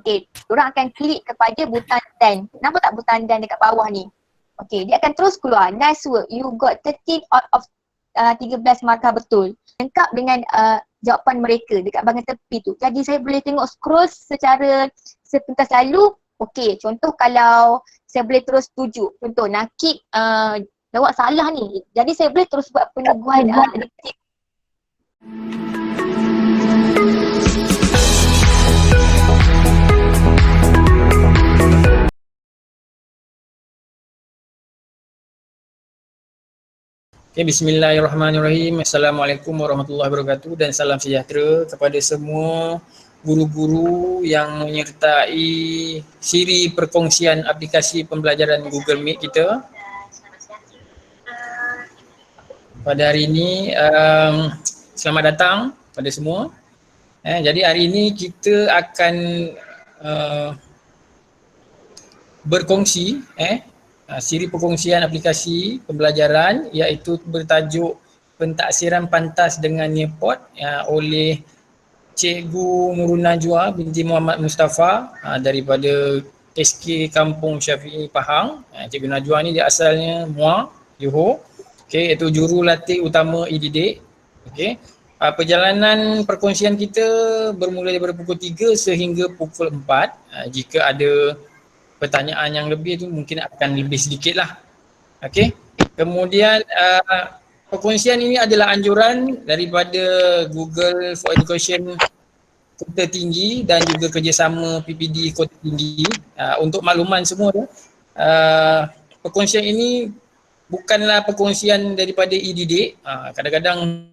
Okay, orang akan klik kepada butang done. Nampak tak butang done dekat bawah ni? Okay, dia akan terus keluar. Nice work. You got 13 out of 13 markah betul. Lengkap dengan jawapan mereka dekat bahagian tepi tu. Jadi saya boleh tengok scroll secara sepintas lalu. Okay, contoh kalau saya boleh terus tuju. Contoh Nakib jawab salah ni. Jadi saya boleh terus buat peneguhan detik. Okay, bismillahirrahmanirrahim. Assalamualaikum warahmatullahi wabarakatuh dan salam sejahtera kepada semua guru-guru yang menyertai siri perkongsian aplikasi pembelajaran Google Meet kita. Pada hari ini, selamat datang pada semua. Jadi hari ini kita akan berkongsi siri perkongsian aplikasi pembelajaran iaitu bertajuk Pentaksiran Pantas dengan Nearpod oleh Cikgu Nurul Najwa binti Muhammad Mustafa daripada SK Kampung Syafi'i Pahang. Cikgu Najwa ni dia asalnya Muar, Johor. Okey, iaitu jurulatih utama e-didik. Okey. Perjalanan perkongsian kita bermula daripada pukul 3 sehingga pukul 4. Jika ada pertanyaan yang lebih tu mungkin akan lebih sedikit lah. Okey. Kemudian perkongsian ini adalah anjuran daripada Google for Education Kota Tinggi dan juga kerjasama PPD Kota Tinggi. Untuk makluman semua tu, perkongsian ini bukanlah perkongsian daripada e-didik. Kadang-kadang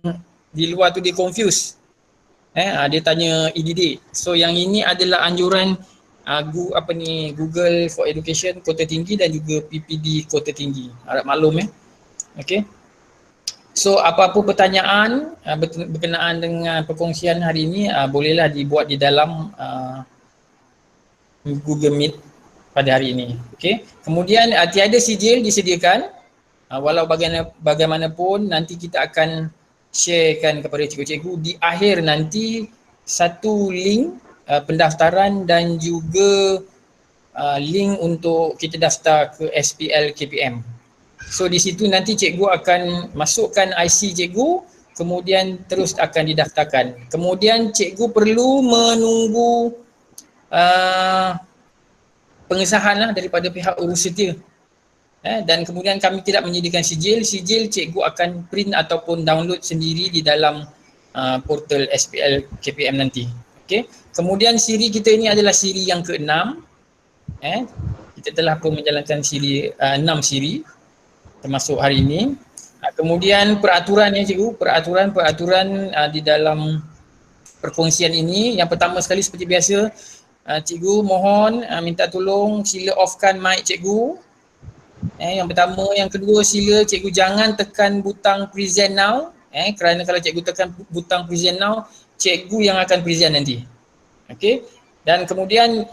di luar tu dia confuse. Dia tanya e-didik. So yang ini adalah anjuran Google for Education Kota Tinggi dan juga PPD Kota Tinggi. Harap maklum Okey. So apa-apa pertanyaan berkenaan dengan perkongsian hari ini bolehlah dibuat di dalam Google Meet pada hari ini. Okey. Kemudian tiada sijil disediakan. Walau bagaimanapun nanti kita akan sharekan kepada cikgu-cikgu di akhir nanti satu link pendaftaran dan juga link untuk kita daftar ke SPL KPM. So di situ nanti cikgu akan masukkan IC cikgu, kemudian terus akan didaftarkan. Kemudian cikgu perlu menunggu pengesahan lah daripada pihak urus setia. Dan kemudian kami tidak menyediakan sijil. Sijil cikgu akan print ataupun download sendiri di dalam portal SPL KPM nanti. Okay. Kemudian siri kita ini adalah siri yang ke-6. Kita telah pun menjalankan siri 6 siri termasuk hari ini. Kemudian peraturan cikgu, peraturan di dalam perkongsian ini. Yang pertama sekali seperti biasa, cikgu mohon minta tolong sila offkan mic cikgu. Yang pertama, yang kedua sila cikgu jangan tekan butang present now. Kerana kalau cikgu tekan butang present now, cikgu yang akan present nanti. Okey. Dan kemudian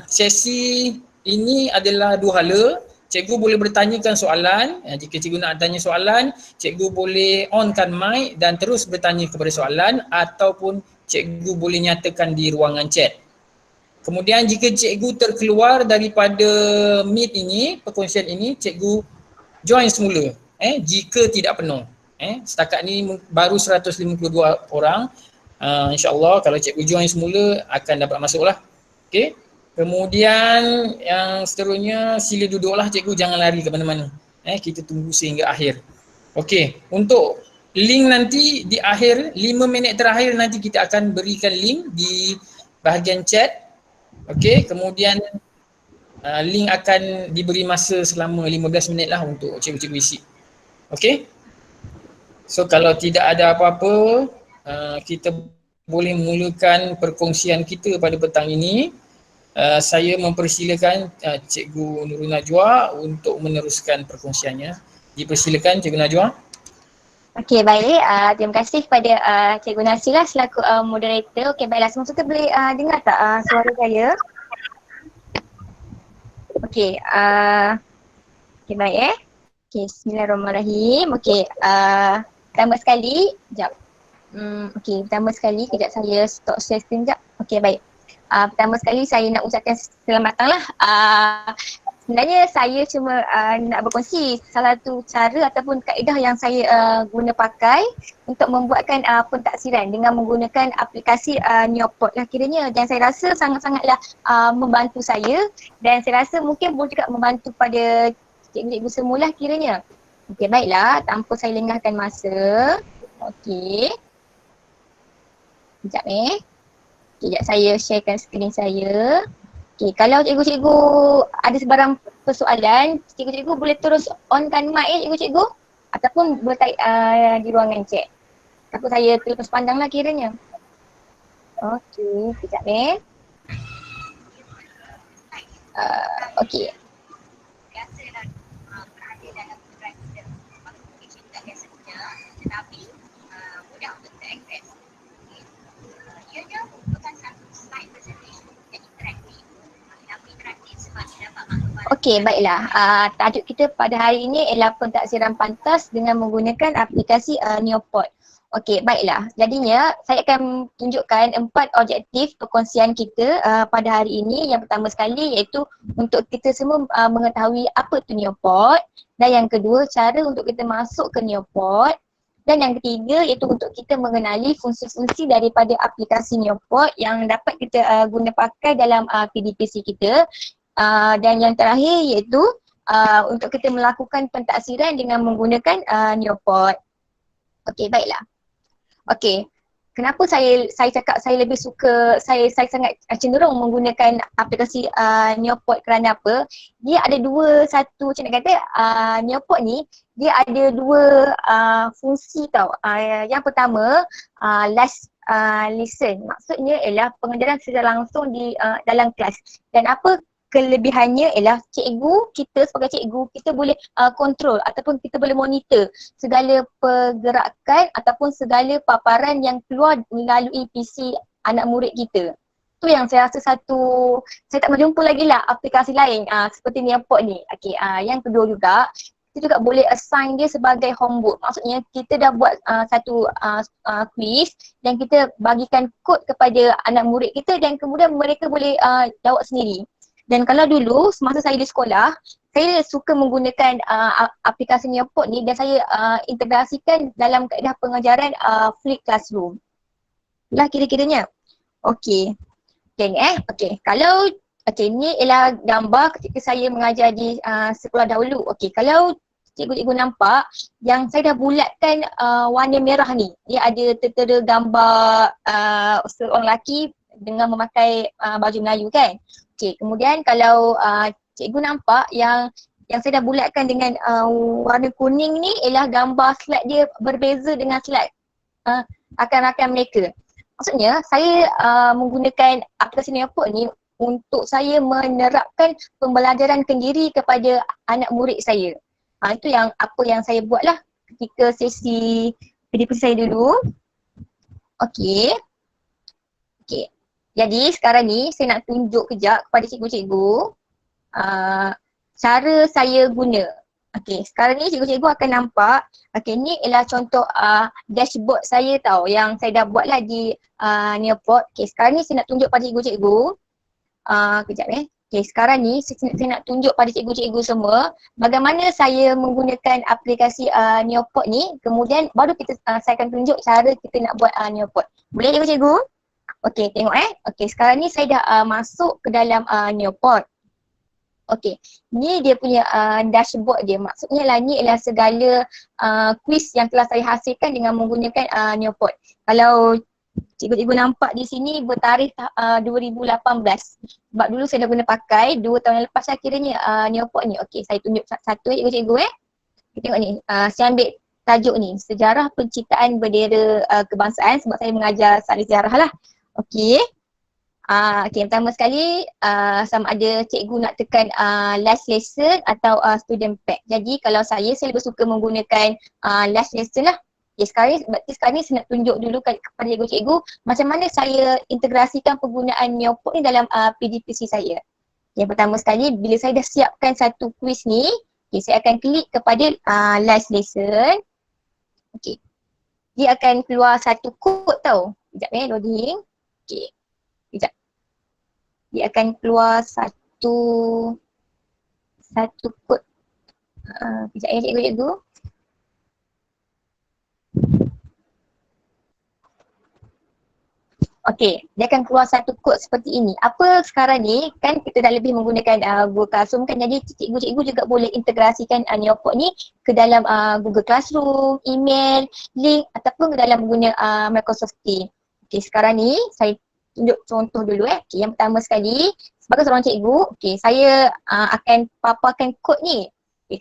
sesi ini adalah dua hala. Cikgu boleh bertanyakan soalan. Jika cikgu nak tanya soalan, cikgu boleh onkan mic dan terus bertanya kepada soalan ataupun cikgu boleh nyatakan di ruangan chat. Kemudian jika cikgu terkeluar daripada meet ini, perkongsian ini, cikgu join semula jika tidak penuh. Setakat ni baru 152 orang. InsyaAllah kalau cikgu join semula akan dapat masuk lah. Okay. Kemudian yang seterusnya sila duduklah cikgu, jangan lari ke mana-mana. Kita tunggu sehingga akhir. Okay. Untuk link nanti di akhir 5 minit terakhir nanti kita akan berikan link di bahagian chat. Okay. Kemudian link akan diberi masa selama 15 minit lah untuk cikgu-cikgu isi. Okay. So kalau tidak ada apa-apa, kita boleh memulakan perkongsian kita pada petang ini. Saya mempersilakan Cikgu Nurul Najwa untuk meneruskan perkongsiannya. Dipersilakan Cikgu Najwa. Okey, baik. Terima kasih kepada Cikgu Nasirah selaku moderator. Okey, baiklah. Semua kita boleh dengar tak suara saya? Okey, okey baik Okey, bismillahirrahmanirrahim. Okey, pertama sekali, sekejap. Okey, pertama sekali, kejap saya stop share screen sekejap. Okey, baik. Pertama sekali saya nak ucapkan selamat datang lah. Sebenarnya saya cuma nak berkongsi salah satu cara ataupun kaedah yang saya guna pakai untuk membuatkan pentaksiran dengan menggunakan aplikasi Neopod lah kiranya, dan saya rasa sangat-sangatlah membantu saya, dan saya rasa mungkin boleh juga membantu pada cikgu-cikgu semula kiranya. Okey, baiklah, tanpa saya lengahkan masa. Okey. Sekejap Sekejap saya sharekan skrin saya. Okey, kalau cikgu-cikgu ada sebarang persoalan, cikgu-cikgu boleh terus onkan mic cikgu-cikgu, ataupun bertaik di ruangan chat. Takut saya terlepas pandang lah kiranya. Okey, sekejap okey. Okey, baiklah. Tajuk kita pada hari ini ialah pentaksiran pantas dengan menggunakan aplikasi Neopod. Okey, baiklah. Jadinya saya akan tunjukkan 4 objektif perkongsian kita pada hari ini. Yang pertama sekali iaitu untuk kita semua mengetahui apa itu Neopod, dan yang kedua cara untuk kita masuk ke Neopod, dan yang ketiga iaitu untuk kita mengenali fungsi-fungsi daripada aplikasi Neopod yang dapat kita guna pakai dalam PDPC kita. Dan yang terakhir iaitu untuk kita melakukan pentaksiran dengan menggunakan Neopod. Okey, baiklah. Okey, kenapa saya cakap saya lebih suka, saya sangat cenderung menggunakan aplikasi Neopod kerana apa? Dia ada satu macam nak kata, Neopod ni dia ada dua fungsi tau. Yang pertama, last listen. Maksudnya ialah pengajaran secara langsung di dalam kelas. Dan apa kelebihannya ialah kita sebagai cikgu, kita boleh kontrol ataupun kita boleh monitor segala pergerakan ataupun segala paparan yang keluar melalui PC anak murid kita. Tu yang saya rasa saya tak pernah jumpa lagi lah aplikasi lain seperti Neopod ni. Okay, yang kedua juga, kita juga boleh assign dia sebagai homework. Maksudnya kita dah buat satu quiz dan kita bagikan kod kepada anak murid kita, dan kemudian mereka boleh jawab sendiri. Dan kalau dulu semasa saya di sekolah, saya suka menggunakan aplikasi Neopod ni, dan saya integrasikan dalam kaedah pengajaran flipped classroom. Lah kira-kiranya. Okey. Okey. Kalau ni ialah gambar ketika saya mengajar di sekolah dahulu. Okey, kalau cikgu-cikgu nampak yang saya dah bulatkan warna merah ni, dia ada tertera gambar seorang lelaki dengan memakai baju Melayu kan. Okay, kemudian kalau cikgu nampak yang saya dah bulatkan dengan warna kuning ni ialah gambar slide dia berbeza dengan slide rakan-rakan mereka. Maksudnya saya menggunakan aplikasi Neopod ni untuk saya menerapkan pembelajaran kendiri kepada anak murid saya. Itu apa yang saya buat lah ketika sesi PDP saya dulu. Okey. Jadi sekarang ni saya nak tunjuk kejap kepada cikgu-cikgu cara saya guna. Okey, sekarang ni cikgu-cikgu akan nampak, okey, ni ialah contoh dashboard saya tau yang saya dah buat lah di Neopod. Okey, sekarang ni saya nak tunjuk pada cikgu-cikgu. Kejap Okey, sekarang ni saya nak tunjuk pada cikgu-cikgu semua bagaimana saya menggunakan aplikasi Neopod ni, kemudian baru saya akan tunjuk cara kita nak buat Neopod. Boleh cikgu-cikgu? Okey, tengok Okey, sekarang ni saya dah masuk ke dalam Neopod. Okey, ni dia punya dashboard dia. Maksudnya lah ni ialah segala quiz yang telah saya hasilkan dengan menggunakan Neopod. Kalau cikgu-cikgu nampak di sini bertarikh 2018. Sebab dulu saya dah guna pakai 2 tahun yang lepas akhirnya Neopod ni. Okey, saya tunjuk satu cikgu-cikgu Kita tengok ni, saya ambil tajuk ni, Sejarah Penciptaan Bendera Kebangsaan, sebab saya mengajar sains sejarah lah. Okey. Okey, pertama sekali sama ada cikgu nak tekan last lesson atau student pack. Jadi kalau saya lebih suka menggunakan last lesson lah. Okay, sekarang ni saya nak tunjuk dulu kepada cikgu-cikgu macam mana saya integrasikan penggunaan Neopod ni dalam PDPC saya. Yang pertama sekali, bila saya dah siapkan satu quiz ni, saya akan klik kepada last lesson. Okey. Dia akan keluar satu kod tau. Sekejap loading. Okey. Sekejap. dia akan keluar satu kod. Kejap ya cikgu. Okey, dia akan keluar satu kod seperti ini. Apa sekarang ni, kan kita dah lebih menggunakan Google Classroom kan, jadi cikgu-cikgu juga boleh integrasikan Neopod ni ke dalam Google Classroom, email, link ataupun ke dalam guna Microsoft Teams. Okey, sekarang ni saya tunjuk contoh dulu Okay, yang pertama sekali, sebagai seorang cikgu, saya akan paparkan kod ni.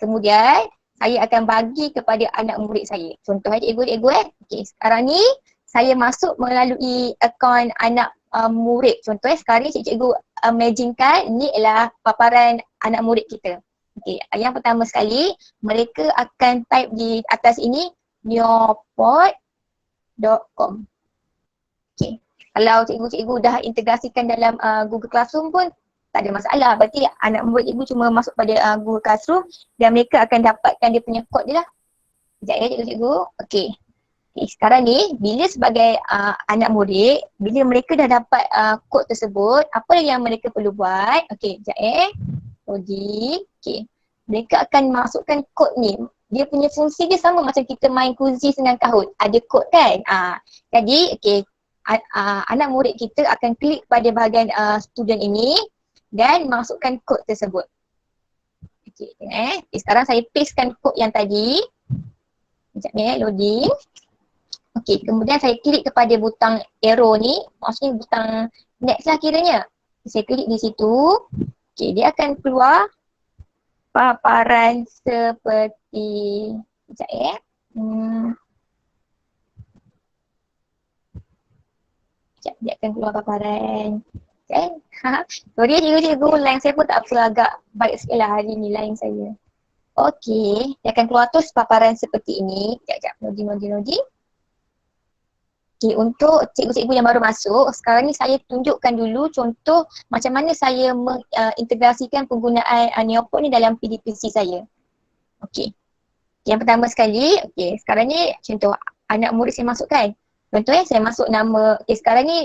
Kemudian saya akan bagi kepada anak murid saya. Contoh cikgu. Okey, sekarang ni saya masuk melalui akaun anak murid. Contohnya sekarang ni cikgu imaginekan ni adalah paparan anak murid kita. Okey, yang pertama sekali mereka akan type di atas ini neopod.com. Okey, kalau cikgu-cikgu dah integrasikan dalam Google Classroom pun tak ada masalah. Berarti anak murid cikgu cuma masuk pada Google Classroom dan mereka akan dapatkan dia punya kod je lah. Sekejap ya cikgu-cikgu. Okey. Sekarang ni bila sebagai anak murid, bila mereka dah dapat kod tersebut, apa yang mereka perlu buat? Okey, sekejap loading. Okey, mereka akan masukkan kod ni. Dia punya fungsi dia sama macam kita main kuzi senang kahut. Ada kod kan? Jadi anak murid kita akan klik pada bahagian student ini dan masukkan kod tersebut. Okey, sekarang saya pastekan kod yang tadi. Sekejap loading. Okey, kemudian saya klik kepada butang arrow ni, maksudnya butang next lah kiranya. Saya klik di situ. Okey, dia akan keluar paparan seperti sekejap sekejap, dia akan keluar paparan. Sorry cikgu, line saya pun tak apa, agak baik sikit lah hari ni line saya. Okey, dia akan keluar terus paparan seperti ini. Sekejap, loading. Okay, untuk cikgu-cikgu yang baru masuk, sekarang ni saya tunjukkan dulu contoh macam mana saya mengintegrasikan penggunaan Neopod ni dalam PDPC saya. Okey. Yang pertama sekali, sekarang ni contoh anak murid saya masukkan. Contohnya saya masuk nama, sekarang ni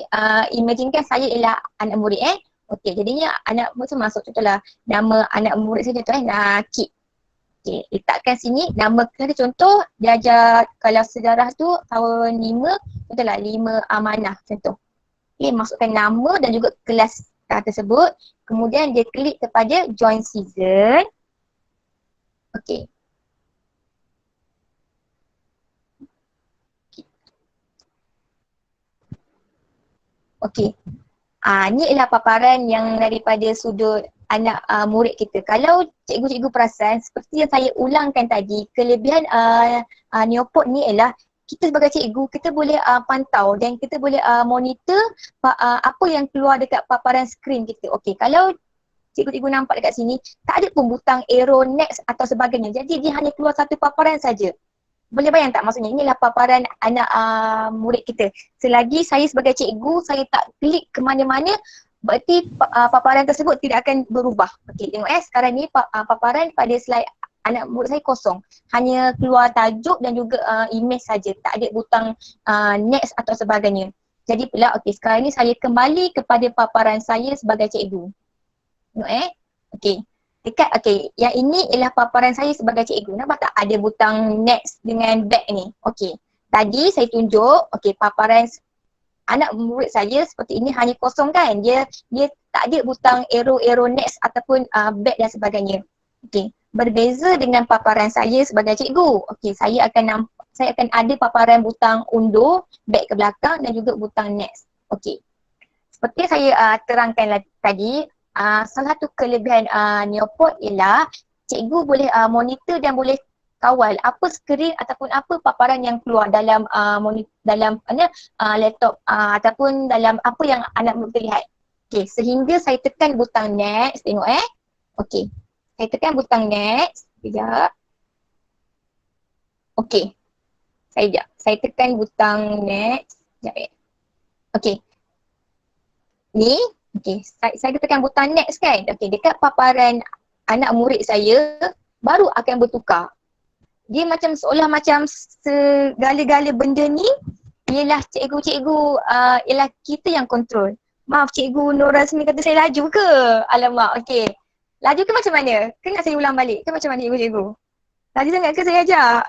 imaginekan saya ialah anak murid Okey, jadinya anak murid saya masuk contohlah nama anak murid saya contohnya Nakib. Okey, letakkan sini nama kelas contoh dia ajar kalau sejarah tu tahun 5, contohlah 5 amanah contoh. Okey, masukkan nama dan juga kelas tersebut. Kemudian dia klik kepada join season. Okey. Okey. Ni ialah paparan yang daripada sudut anak murid kita. Kalau cikgu-cikgu perasan, seperti yang saya ulangkan tadi, kelebihan Neopod ni ialah kita sebagai cikgu, kita boleh pantau dan kita boleh monitor apa yang keluar dekat paparan skrin kita. Okey, kalau cikgu-cikgu nampak dekat sini, tak ada pun butang arrow next atau sebagainya. Jadi dia hanya keluar satu paparan saja. Boleh bayang tak maksudnya? Inilah paparan anak murid kita. Selagi saya sebagai cikgu, saya tak klik ke mana-mana, berarti paparan tersebut tidak akan berubah. Okey, tengok sekarang ni paparan pada slide anak murid saya kosong. Hanya keluar tajuk dan juga image saja. Tak ada butang next atau sebagainya. Jadi pula, sekarang ni saya kembali kepada paparan saya sebagai cikgu. Tengok okey. Dekat, yang ini ialah paparan saya sebagai cikgu. Nampak tak ada butang next dengan back ni? Okey. Tadi saya tunjuk, paparan anak murid saya seperti ini hanya kosong kan? Dia tak ada butang arrow next ataupun back dan sebagainya. Okey. Berbeza dengan paparan saya sebagai cikgu. Okey, saya akan ada paparan butang undur, back ke belakang dan juga butang next. Okey. Seperti saya terangkan tadi, salah satu kelebihan Neopod ialah cikgu boleh monitor dan boleh kawal apa skrin ataupun apa paparan yang keluar dalam laptop ataupun dalam apa yang anak murid lihat. Okey, sehingga saya tekan butang next, tengok Okey. Saya tekan butang next, sekejap. Okey. Saya tekan butang next, sekejap Okey. Ni saya tekan butang next kan. Dekat paparan anak murid saya baru akan bertukar. Dia macam seolah macam segala-gala benda ni ialah cikgu-cikgu, ialah kita yang kontrol. Maaf Cikgu Nur Rasmi kata saya laju ke? Alamak, okey. Laju ke macam mana? Ke nak saya ulang balik? Ke macam mana Cikgu? Laju sangat ke saya ajak?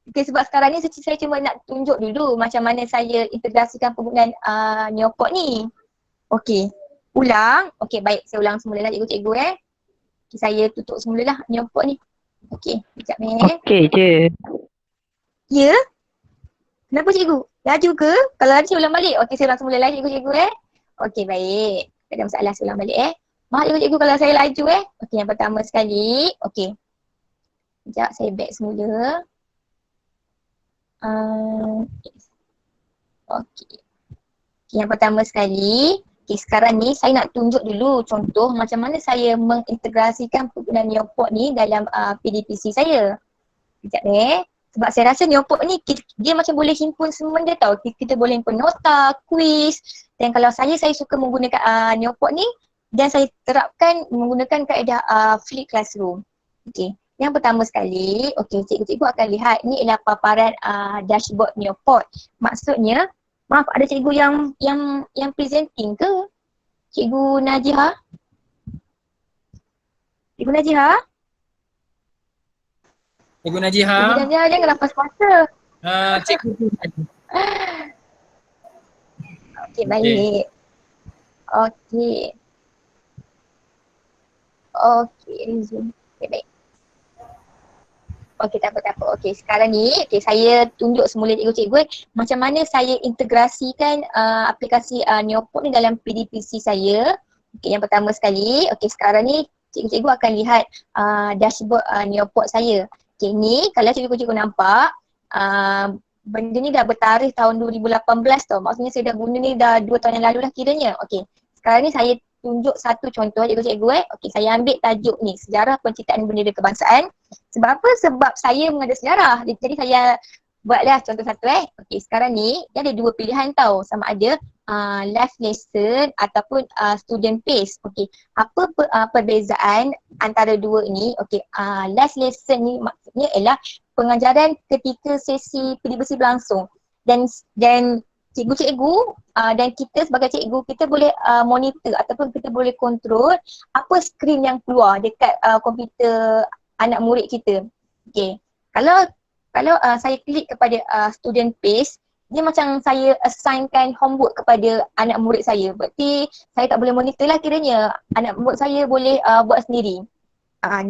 Okey, sebab sekarang ni saya cuma nak tunjuk dulu macam mana saya integrasikan penggunaan Neopod ni. Okey, ulang. Okey, baik. Saya ulang semula lah cikgu eh. Okay, saya tutup semula lah Neopod ni. Okey, sekejap Okey je. Ya? Kenapa cikgu? Laju ke? Kalau laju saya ulang balik. Okey, saya ulang semula lah cikgu eh. Okey, baik. Tak ada masalah, saya ulang balik eh. Maaf cikgu kalau saya laju eh. Okey, yang pertama sekali. Okey. Sekejap, saya back semula. Okey. Okay, yang pertama sekali, okay, sekarang ni saya nak tunjuk dulu contoh macam mana saya mengintegrasikan penggunaan Neopod ni dalam PDPC saya. Sekejap sebab saya rasa Neopod ni dia macam boleh himpun semua benda tau. Kita boleh himpun nota, quiz, dan kalau saya suka menggunakan Neopod ni dan saya terapkan menggunakan kaedah flip classroom. Okay. Yang pertama sekali, okay, cikgu-cikgu akan lihat ni ialah paparan dashboard Neopod. Maksudnya, maaf, ada cikgu yang presenting ke? Cikgu Najiha? Cikgu Najiha? Cikgu Najiha. Cikgu Najiha jangan lepas masa. Cikgu tu. Okey, baik. Okey. Okey, resume. Okey, baik. Okey, tak apa. Okey, sekarang ni saya tunjuk semula cikgu-cikgu macam mana saya integrasikan aplikasi Neopod ni dalam PDPC saya. Okey, yang pertama sekali, okey sekarang ni cikgu-cikgu akan lihat dashboard Neopod saya. Okey, ni kalau cikgu-cikgu nampak benda ni dah bertarikh tahun 2018 tau. Maksudnya saya dah guna ni dah 2 tahun yang lalu lah kiranya. Okey, sekarang ni saya tunjuk satu contoh cikgu-cikgu Okey, saya ambil tajuk ni, sejarah penciptaan bendera kebangsaan. Sebab apa? Sebab saya mengada sejarah. Jadi saya buatlah contoh satu Okey, sekarang ni dia ada 2 pilihan tau. Sama ada live lesson ataupun student pace. Okey, apa perbezaan antara dua ini? Okey, live lesson ni maksudnya ialah pengajaran ketika sesi PDPC berlangsung. Dan cikgu-cikgu dan kita sebagai cikgu, kita boleh monitor ataupun kita boleh kontrol apa skrin yang keluar dekat komputer anak murid kita. Okay. Kalau saya klik kepada student pace, dia macam saya assignkan homework kepada anak murid saya. Berarti saya tak boleh monitor lah kiranya. Anak murid saya boleh buat sendiri.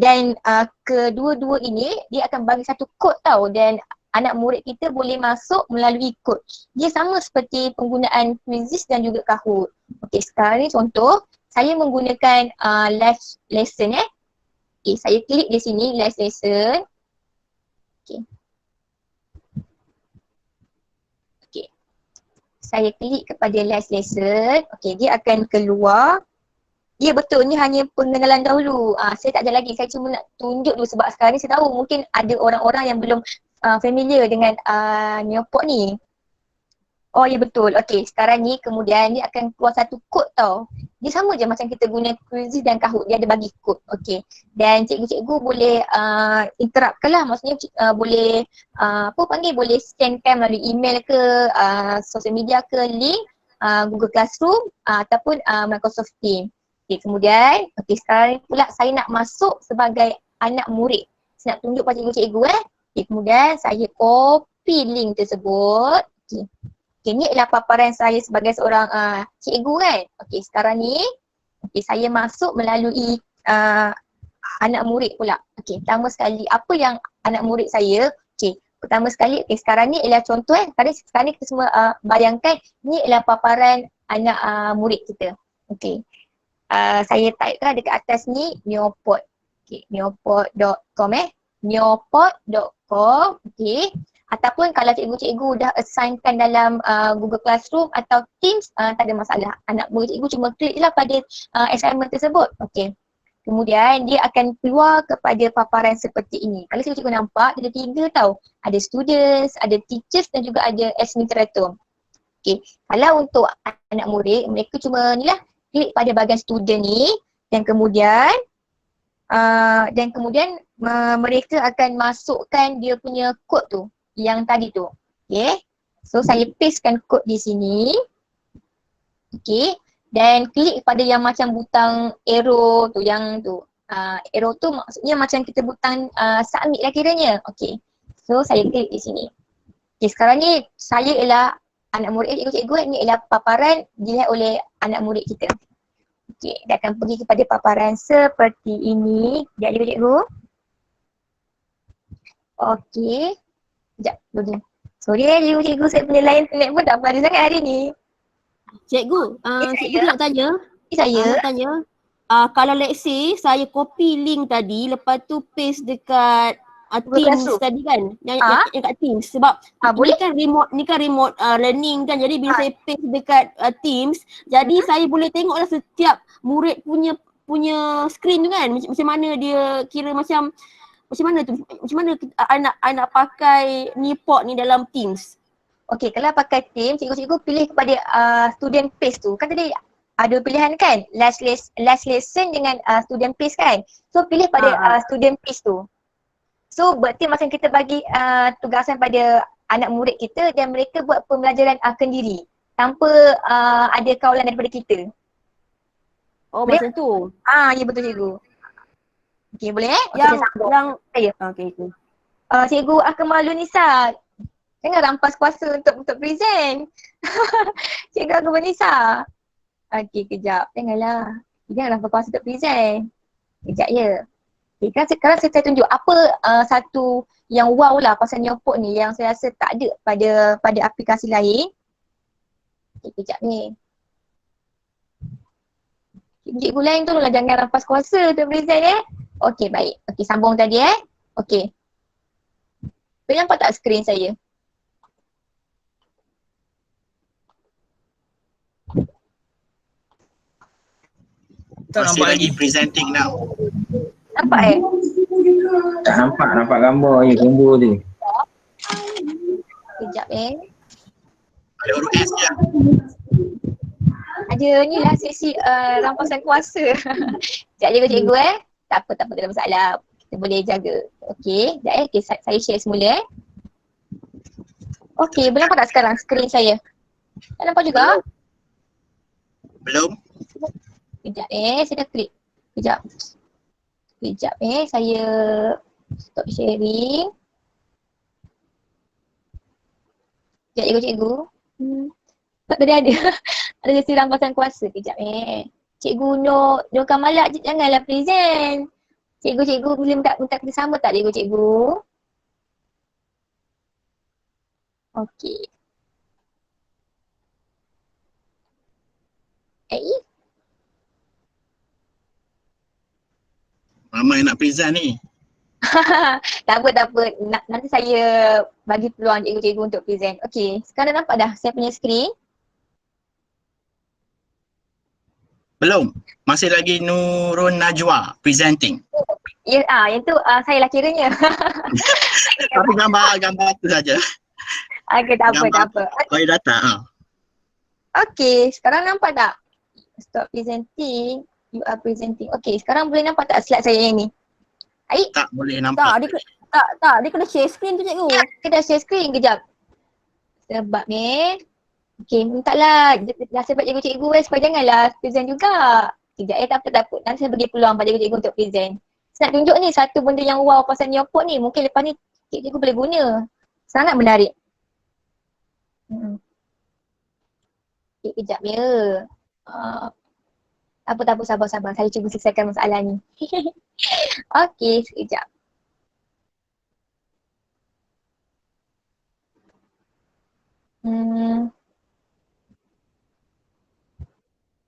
Dan kedua-dua ini dia akan bagi satu kod tau, dan anak murid kita boleh masuk melalui kod. Dia sama seperti penggunaan Quizzes dan juga Kahoot. Okey, sekarang ni contoh saya menggunakan live lesson Okey, saya klik di sini live lesson. Okey. Okey. Saya klik kepada live lesson. Okey, dia akan keluar. Ya betul, ni hanya pengenalan dahulu. Saya tak ada lagi, saya cuma nak tunjuk dulu sebab sekarang ni saya tahu mungkin ada orang-orang yang belum familiar dengan Neopod ni. Oh ya betul. Okey, sekarang ni kemudian dia akan keluar satu kod tau. Dia sama je macam kita guna Quizzes dan Kahoot, dia ada bagi kod. Okey. Dan cikgu-cikgu boleh interruptkan lah, maksudnya boleh boleh scankan melalui email ke, social media ke, link, Google Classroom ataupun Microsoft Teams. Okey, kemudian sekarang pula saya nak masuk sebagai anak murid. Saya nak tunjuk pada cikgu-cikgu Okey, kemudian saya copy link tersebut. Okey, ni adalah paparan saya sebagai seorang cikgu kan. Okey, sekarang ni saya masuk melalui anak murid pula. Okey, pertama sekali apa yang anak murid saya, pertama sekali sekarang ni ialah contoh sekarang ni kita semua bayangkan ni ialah paparan anak murid kita. Okey. Saya type lah dekat atas ni Neopod. Okey, neopod.com neopod.com. Okey. Ataupun kalau cikgu-cikgu dah assignkan dalam Google Classroom atau Teams, tak ada masalah. Anak murid cikgu cuma klik je lah pada assignment tersebut. Okey. Kemudian dia akan keluar kepada paparan seperti ini. Kalau cikgu-cikgu nampak, dia ada 3 tau. Ada students, ada teachers dan juga ada administrator. Okey. Kalau untuk anak murid, mereka cuma ni lah, klik pada bahagian student ni dan kemudian mereka akan masukkan dia punya kod tu yang tadi tu. Okey. So saya pastekan kod di sini. Okey. Dan klik pada yang macam butang arrow tu, yang tu. Arrow tu maksudnya macam kita butang submit lah kiranya. Okay. So saya klik di sini. Okay, sekarang ni saya ialah anak murid cikgu-cikgu, ni ialah paparan dilihat oleh anak murid kita. Okay, dia akan pergi kepada paparan seperti ini. Sekejap cikgu-cikgu. Okay. Sekejap, dulu. Sorry cikgu-cikgu, saya punya line internet pun tak bagus sangat hari ni. Cikgu, cikgu saya. nak tanya. Saya. Nak tanya. Kalau let's say saya copy link tadi, lepas tu paste dekat Google Teams Classroom. tadi kan, yang kat Teams. Sebab Boleh? ni kan remote learning kan, jadi bila Ah. saya paste dekat Teams, jadi saya boleh tengoklah setiap murid punya screen tu kan, macam mana dia kira macam mana anak pakai ni port ni dalam Teams. Okey, kalau pakai Teams, cikgu-cikgu pilih kepada student pace tu. Kan tadi ada pilihan kan? Last lesson dengan student pace kan? So pilih pada student pace tu. So berarti macam kita bagi tugasan pada anak murid kita dan mereka buat pembelajaran kendiri tanpa ada kawalan daripada kita. Oh, boleh? macam tu. Ya betul cikgu. Okey, boleh Yang saya. Okey. Cikgu Akmal Nisa. Jangan rampas kuasa untuk present. Cikgu Akmal Nisa. Okey, kejap. Janganlah. Jangan rampas kuasa untuk present. Kejap ya. Okay, kan sekarang saya tunjuk apa satu yang wow lah pasal Neoport ni yang saya rasa tak ada pada aplikasi lain. Okay, kejap ni. Cikgu lain tolonglah jangan rampas kuasa untuk present Okey, baik. Okey, sambung tadi Okey. Boleh nampak tak skrin saya? Masih lagi presenting now. Nampak Tak nampak gambar je, kumbu tu. Kejap Ada huruf S je. Ada ni lah sesi rampasan kuasa. Sekejap cikgu Tak apa, tak ada masalah. Kita boleh jaga. Okey, sekejap okay, saya share semula Okey, boleh nampak tak sekarang skrin saya? Tak nampak juga? Belum. Kejap saya dah klik. Kejap saya stop sharing. Sekejap cikgu. Tak tadi ada. Ada sesi rampasan kuasa. Kejap Cikgu Nur Kamalat janganlah present. Cikgu boleh minta kerjasama tak cikgu? Okey. Ramai nak present ni. Tak apa. Nanti saya bagi peluang cikgu-cikgu untuk present. Okey, sekarang dah nampak dah saya punya skrin? Belum. Masih lagi Nurun Najwa presenting. Ya, yang tu saya lah kiranya. Tapi gambar tu saja. Okey, tak apa. Biodata. Okey, sekarang nampak tak? Stop presenting. You are presenting. Okey, sekarang boleh nampak tak slide saya yang ni? Tak boleh nampak. Dia kena share screen tu cikgu. Kita dah share screen kejap. Sebab okey, mintalah nasihat cikgu-cikgu supaya janganlah present juga. Kejap tak apa. Nanti saya bagi peluang pada cikgu-cikgu untuk present. Saya nak tunjuk ni satu benda yang wow pasal Neoport ni. Mungkin lepas ni cikgu boleh guna. Sangat menarik. Okay, kejap tak apa, sabar. Saya cuba selesaikan masalah ni. Okey, sekejap.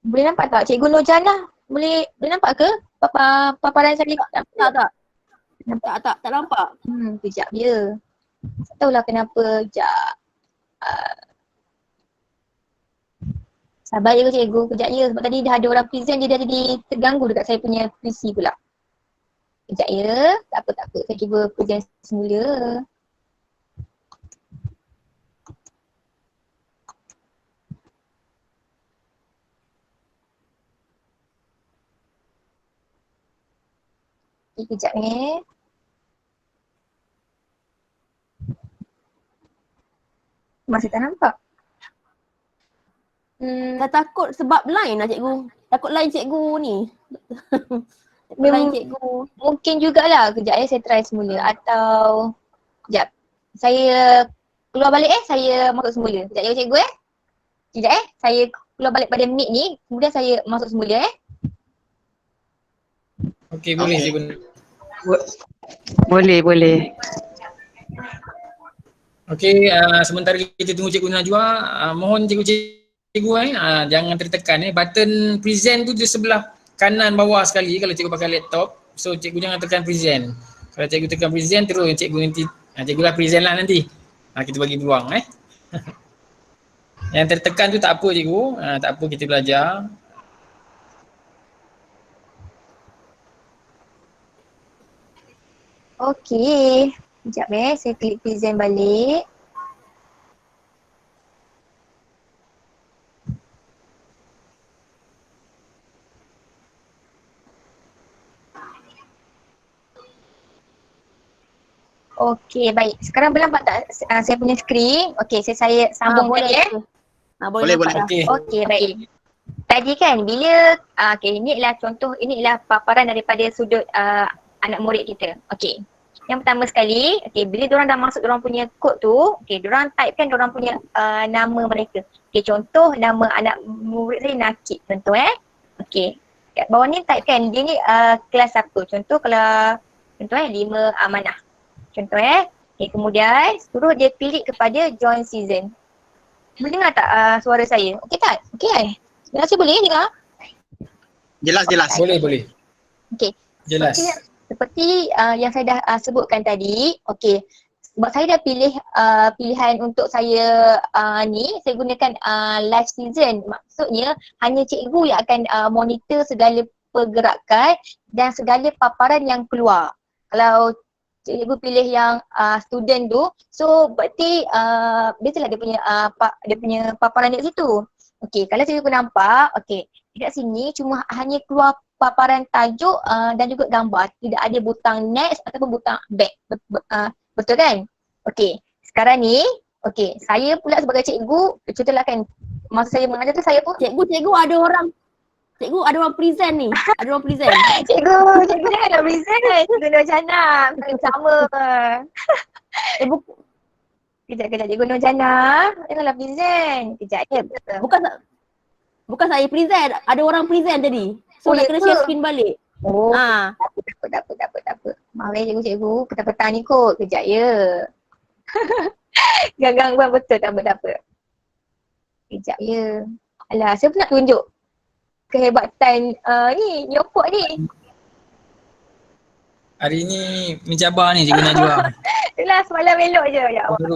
Boleh nampak tak? Cikgu Nurjana boleh nampak ke paparan saya? Tak nampak. Kejap tak tahulah kenapa. Kejap. Sabar cikgu, kejap sebab tadi dah ada orang present, dia dah jadi terganggu dekat saya punya PC pula. Kejap tak apa. Saya cuba present semula. Kejap masih tak nampak. Dah takut sebab line lah cikgu. Takut line cikgu ni. Takut line cikgu. Mungkin jugalah. Kejap saya try semula. Atau kejap. Saya keluar balik saya masuk semula. Kejap ya cikgu Kejap saya keluar balik pada meet ni. Kemudian saya masuk semula Okey, boleh cikgu. Boleh. Okey, sementara kita tunggu Cikgu Najwa, mohon cikgu jangan tertekan button present tu di sebelah kanan bawah sekali kalau cikgu pakai laptop. So cikgu jangan tekan present. Kalau cikgu tekan present terus cikgu nanti cikgu lah present lah nanti. Kita bagi peluang Yang tertekan tu tak apa cikgu, tak apa kita belajar. Okey. Sekejap saya klik present balik. Okey, baik. Sekarang boleh nampak tak saya punya skrin? Okey, saya sambung boleh. tadi Boleh nampak dah. Okey. Okey, baik. Tadi kan bila ini adalah contoh, ini adalah paparan daripada sudut anak murid kita. Okey. Yang pertama sekali, bila diorang dah masuk diorang punya kod tu, diorang typekan diorang punya nama mereka. Contoh nama anak murid saya Nakib, contoh Okey. Kat bawah ni typekan dia ni kelas apa. Contoh kalau contoh 5 amanah. Contoh kemudian suruh dia pilih kepada join season. Boleh dengar tak suara saya? Okey tak? Okey Terima kasih, boleh dengar? Jelas. Boleh. Okey. Jelas. Seperti yang saya dah sebutkan tadi, okey. Sebab saya dah pilih pilihan untuk saya saya gunakan live season. Maksudnya hanya cikgu yang akan monitor segala pergerakan dan segala paparan yang keluar. Kalau cikgu pilih yang student tu, so berarti biasalah dia punya paparan dekat situ. Okey, kalau cikgu nampak, dekat sini cuma hanya keluar paparan tajuk dan juga gambar. Tidak ada butang next ataupun butang back. Betul kan? Okey, sekarang ni, saya pula sebagai cikgu, contohlah kan, masa saya mengajar tu saya pun Cikgu ada orang present ni. Ada orang present. Cikgu janganlah present. Cikgu Nur Jana, sama. Kejap, Cikgu Nur Jana, janganlah present. Kejap Bukan saya present, ada orang present tadi. So nak kena share screen balik. Oh, tak apa. Maaf cikgu, petang-petang ni kot. Kejap ya. Gangguan betul, tak apa. Kejap ya. Alah, saya pun nak tunjuk kehebatan nyopok ni. Hari ni mencabar ni Cikgu Najwa. Itulah semalam elok je. Ya Allah.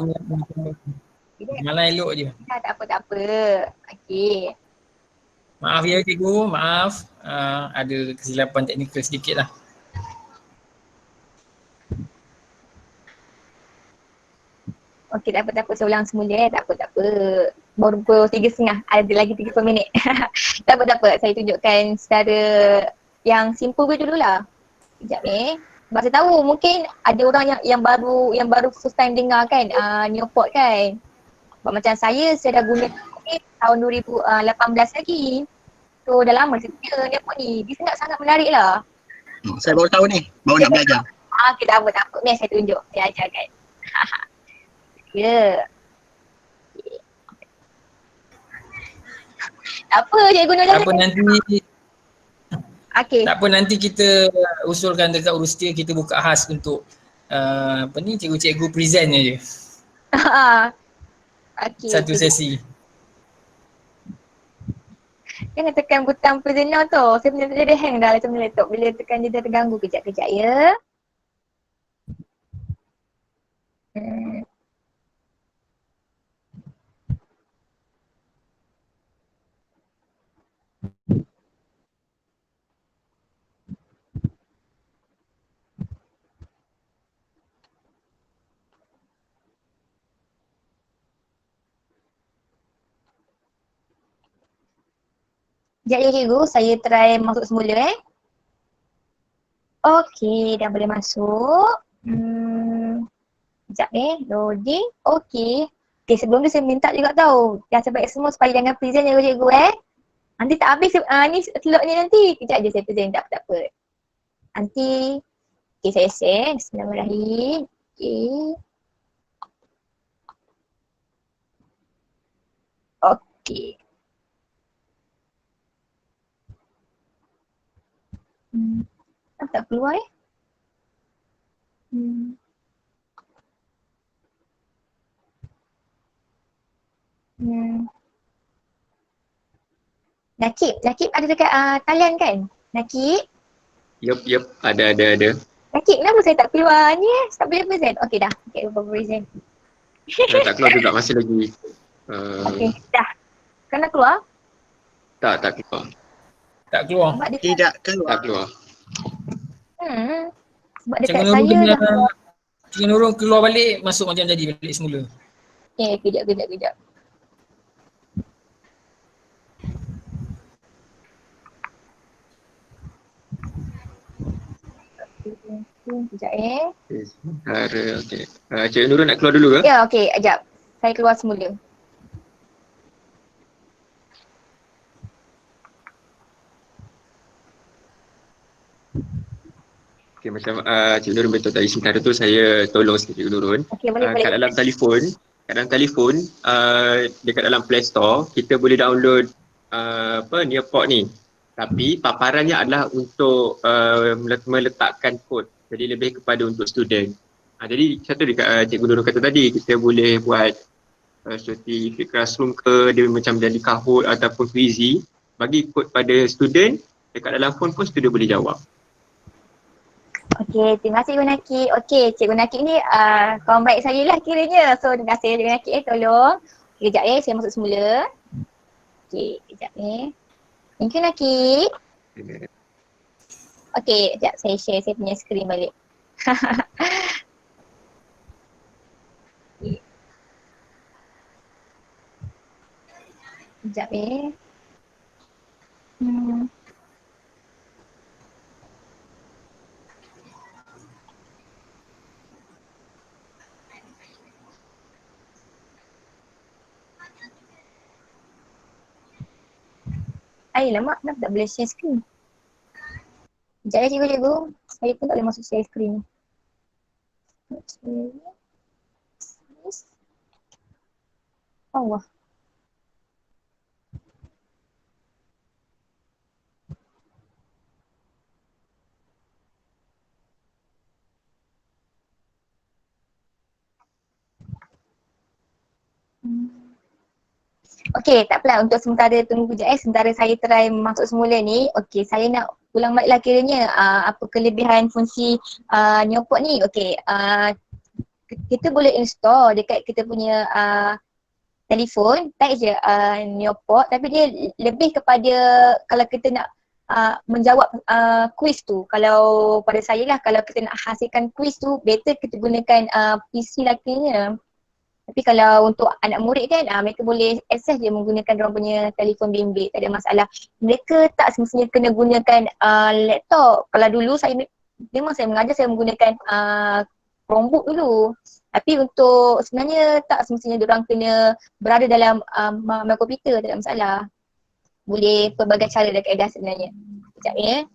Malam elok je. Tak apa. Okey. Maaf ya cikgu, maaf. Ada kesilapan teknikal sedikit lah. Okey, tak apa. Saya ulang semula Tak apa. Baru pukul 3.30. Ada lagi 30 minit. Tak apa. Saya tunjukkan secara yang simple dululah. Sekejap Sebab saya tahu mungkin ada orang yang baru first time dengar kan Neopod kan. Sebab macam saya dah guna tahun 2018 lagi. So dah lama saya guna Neopod ni. Dia sangat menarik lah. Saya baru tahu ni, baru nak belajar. Okay, tak apa. Ni saya tunjuk, saya ajarkan. Ya. Tak apa, cikgu Nur Jana. Tak apa nanti kita usulkan dekat Urustia, kita buka khas untuk cikgu-cikgu present je. Satu sesi. Jangan tekan butang present now tu. Saya punya dia hang dah macam laptop. Bila tekan dia dah terganggu kejap-kejap ya. Sekejap ya cikgu, saya try masuk semula Okey, dah boleh masuk. Sekejap loading. Okey. Okay, sebelum tu saya minta juga tahu yang sebaik semua supaya jangan present je cikgu Nanti tak habis ni slot ni nanti. Kejap je saya present, tak apa. Nanti, okay saya share. Bismillahirrahmanirrahim. Okay. Okay. Tak keluar Nakib ada dekat talian kan? Nakib? Yup, ada. Nakib, kenapa saya tak keluar ni Tak boleh present? Okay dah, okay lupa present. Tak keluar juga, masih lagi. Okay, dah. Kena keluar? Tak keluar. Tak keluar. Sebab dia Tidak keluar. Tak keluar. Sebab dekat Cikgu Nurul saya kena, dah keluar. Cikgu Nurul keluar balik, masuk macam jadi balik semula. Okay, kejap. Sekejap Okay, sementara, okay. Cikgu Nurul nak keluar dulu ke? Ya, okay, sekejap. Saya keluar semula. Okay, macam Cikgu Nurul betul tadi, sementara tu saya tolong sikit Cikgu Nurul. Okay, boleh. Kat dalam telefon, dekat dalam Play Store, kita boleh download Nearpod ni. Tapi paparannya adalah untuk meletakkan kod. Jadi lebih kepada untuk student. Jadi satu dekat Cikgu Nurul kata tadi, kita boleh buat seperti Fit Classroom ke, dia macam jadi Kahoot ataupun Fizi. Bagi kod pada student, dekat dalam phone pun student boleh jawab. Okay, terima kasih Cikgu Nakib. Okay, Cikgu Nakib ni kawan baik saya lah kiranya. So, terima kasih Cikgu Nakib tolong. Kejap saya masuk semula. Okay, kejap Thank you Nakib. Okay, sekejap saya share saya punya skrin balik. Sekejap Lama kenapa tak boleh share skrin? Sekejap cikgu. Saya pun tak boleh masuk share skrin. Allah. Okay, tak apalah untuk sementara tunggu je sementara saya try masuk semula ni. Okay, saya nak ulang balik lah kiranya apa kelebihan fungsi Nearpod ni. Okay, kita boleh install dekat kita punya telefon, type je Nearpod, tapi dia lebih kepada kalau kita nak menjawab quiz tu. Kalau pada saya lah, kalau kita nak hasilkan quiz tu, better kita gunakan PC lah kiranya. Tapi kalau untuk anak murid kan, mereka boleh akses je menggunakan diorang punya telefon bimbit, tak ada masalah. Mereka tak semestinya kena gunakan laptop. Kalau dulu memang saya mengajar, saya menggunakan Chromebook dulu. Tapi untuk sebenarnya tak semestinya diorang kena berada dalam komputer, tak ada masalah. Boleh pelbagai cara dan kaedah sebenarnya. Sekejap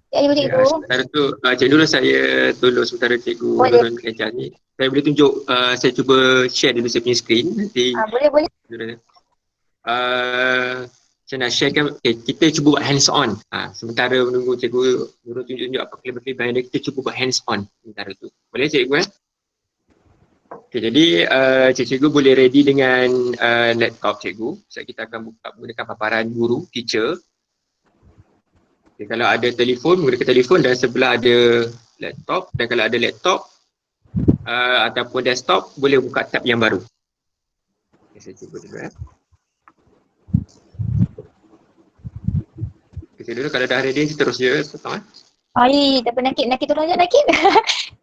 Ya, cikgu. Sementara tu, Cikgu Nurul saya tolong sementara Cikgu Nurul mengajar ni. Saya boleh tunjuk, saya cuba share dulu saya punya screen. Nanti boleh. Saya nak sharekan, kita cuba buat hands on. Sementara menunggu Cikgu Nurul tunjuk apa kelebihan dia, kita cuba buat hands on sementara tu. Boleh Cikgu? Jadi Cikgu boleh ready dengan laptop Cikgu. So, kita akan gunakan paparan guru, teacher. Kalau ada telefon, menggunakan telefon dan sebelah ada laptop. Dan kalau ada laptop ataupun desktop, boleh buka tab yang baru. Saya cuba dulu Cikgu dulu, kalau dah ready, terus je potong tak apa Nakib tolong je Nakib.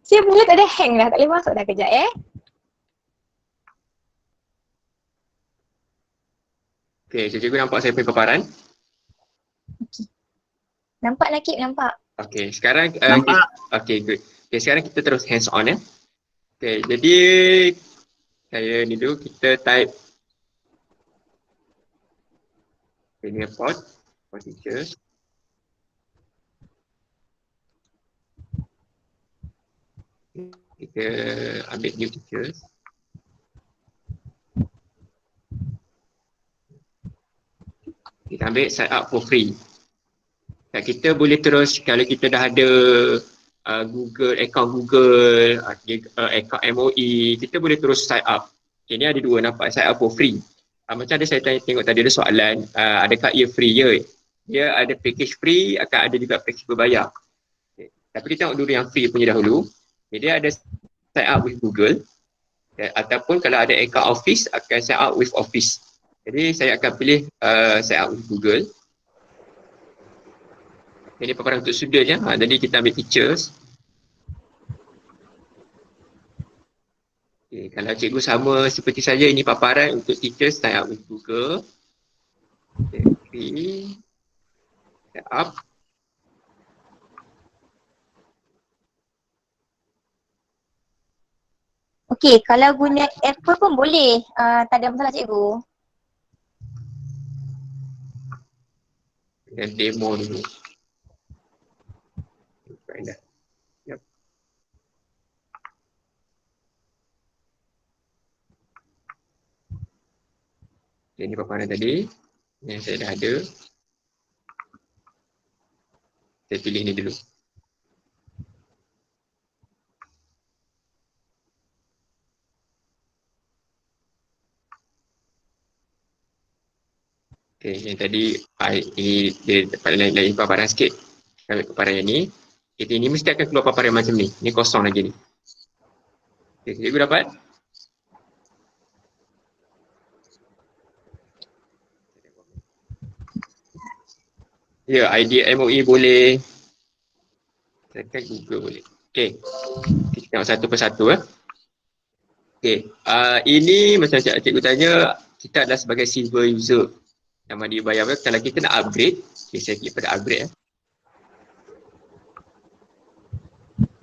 Saya mula tak ada hang dah, tak boleh masuk dah kejap Okay, Cikgu nampak saya punya paparan? Nampak Nakib, nampak. Okay, sekarang Nampak. okay, good. Okay, sekarang kita terus hands on Okay, jadi saya ni dulu, kita type senior port for teachers. Kita ambil new teachers. Kita ambil sign up for free. Dan kita boleh terus, kalau kita dah ada Google, account Google, account MOE, kita boleh terus sign up. Okay, ni ada dua, nampak sign up for free. Macam ada saya tengok tadi ada soalan, adakah ia free? Ya, dia ada package free, akan ada juga package berbayar. Okay. Tapi kita tengok dulu yang free punya dahulu. Okay, dia ada sign up with Google, ataupun kalau ada account Office, akan sign up with Office. Jadi saya akan pilih sign up with Google. Ini paparan untuk student je. Jadi kita ambil teachers. Okay, kalau cikgu sama seperti saja, ini paparan untuk teachers, sign up with Google. Okay, sign up. Okay, kalau guna Apple pun boleh. Tak ada masalah cikgu. Dan demo dulu. Dah. Yep. Okay, ini paparan tadi yang saya dah ada. Saya pilih ni dulu. Okay, yang tadi ini dia dapat lain paparan sikit. Ambil paparan yang ni. Okay, ini mesti akan keluar paparan macam ni. Ni kosong lagi ni. Okay, cikgu dapat? Ya, ID MOE boleh. Tekan Google boleh. Okay, kita tengok satu persatu. Okay, ini macam cikgu tanya, kita adalah sebagai silver user. Yang mana dibayar, kalau kita nak upgrade, okay, saya klik pada upgrade.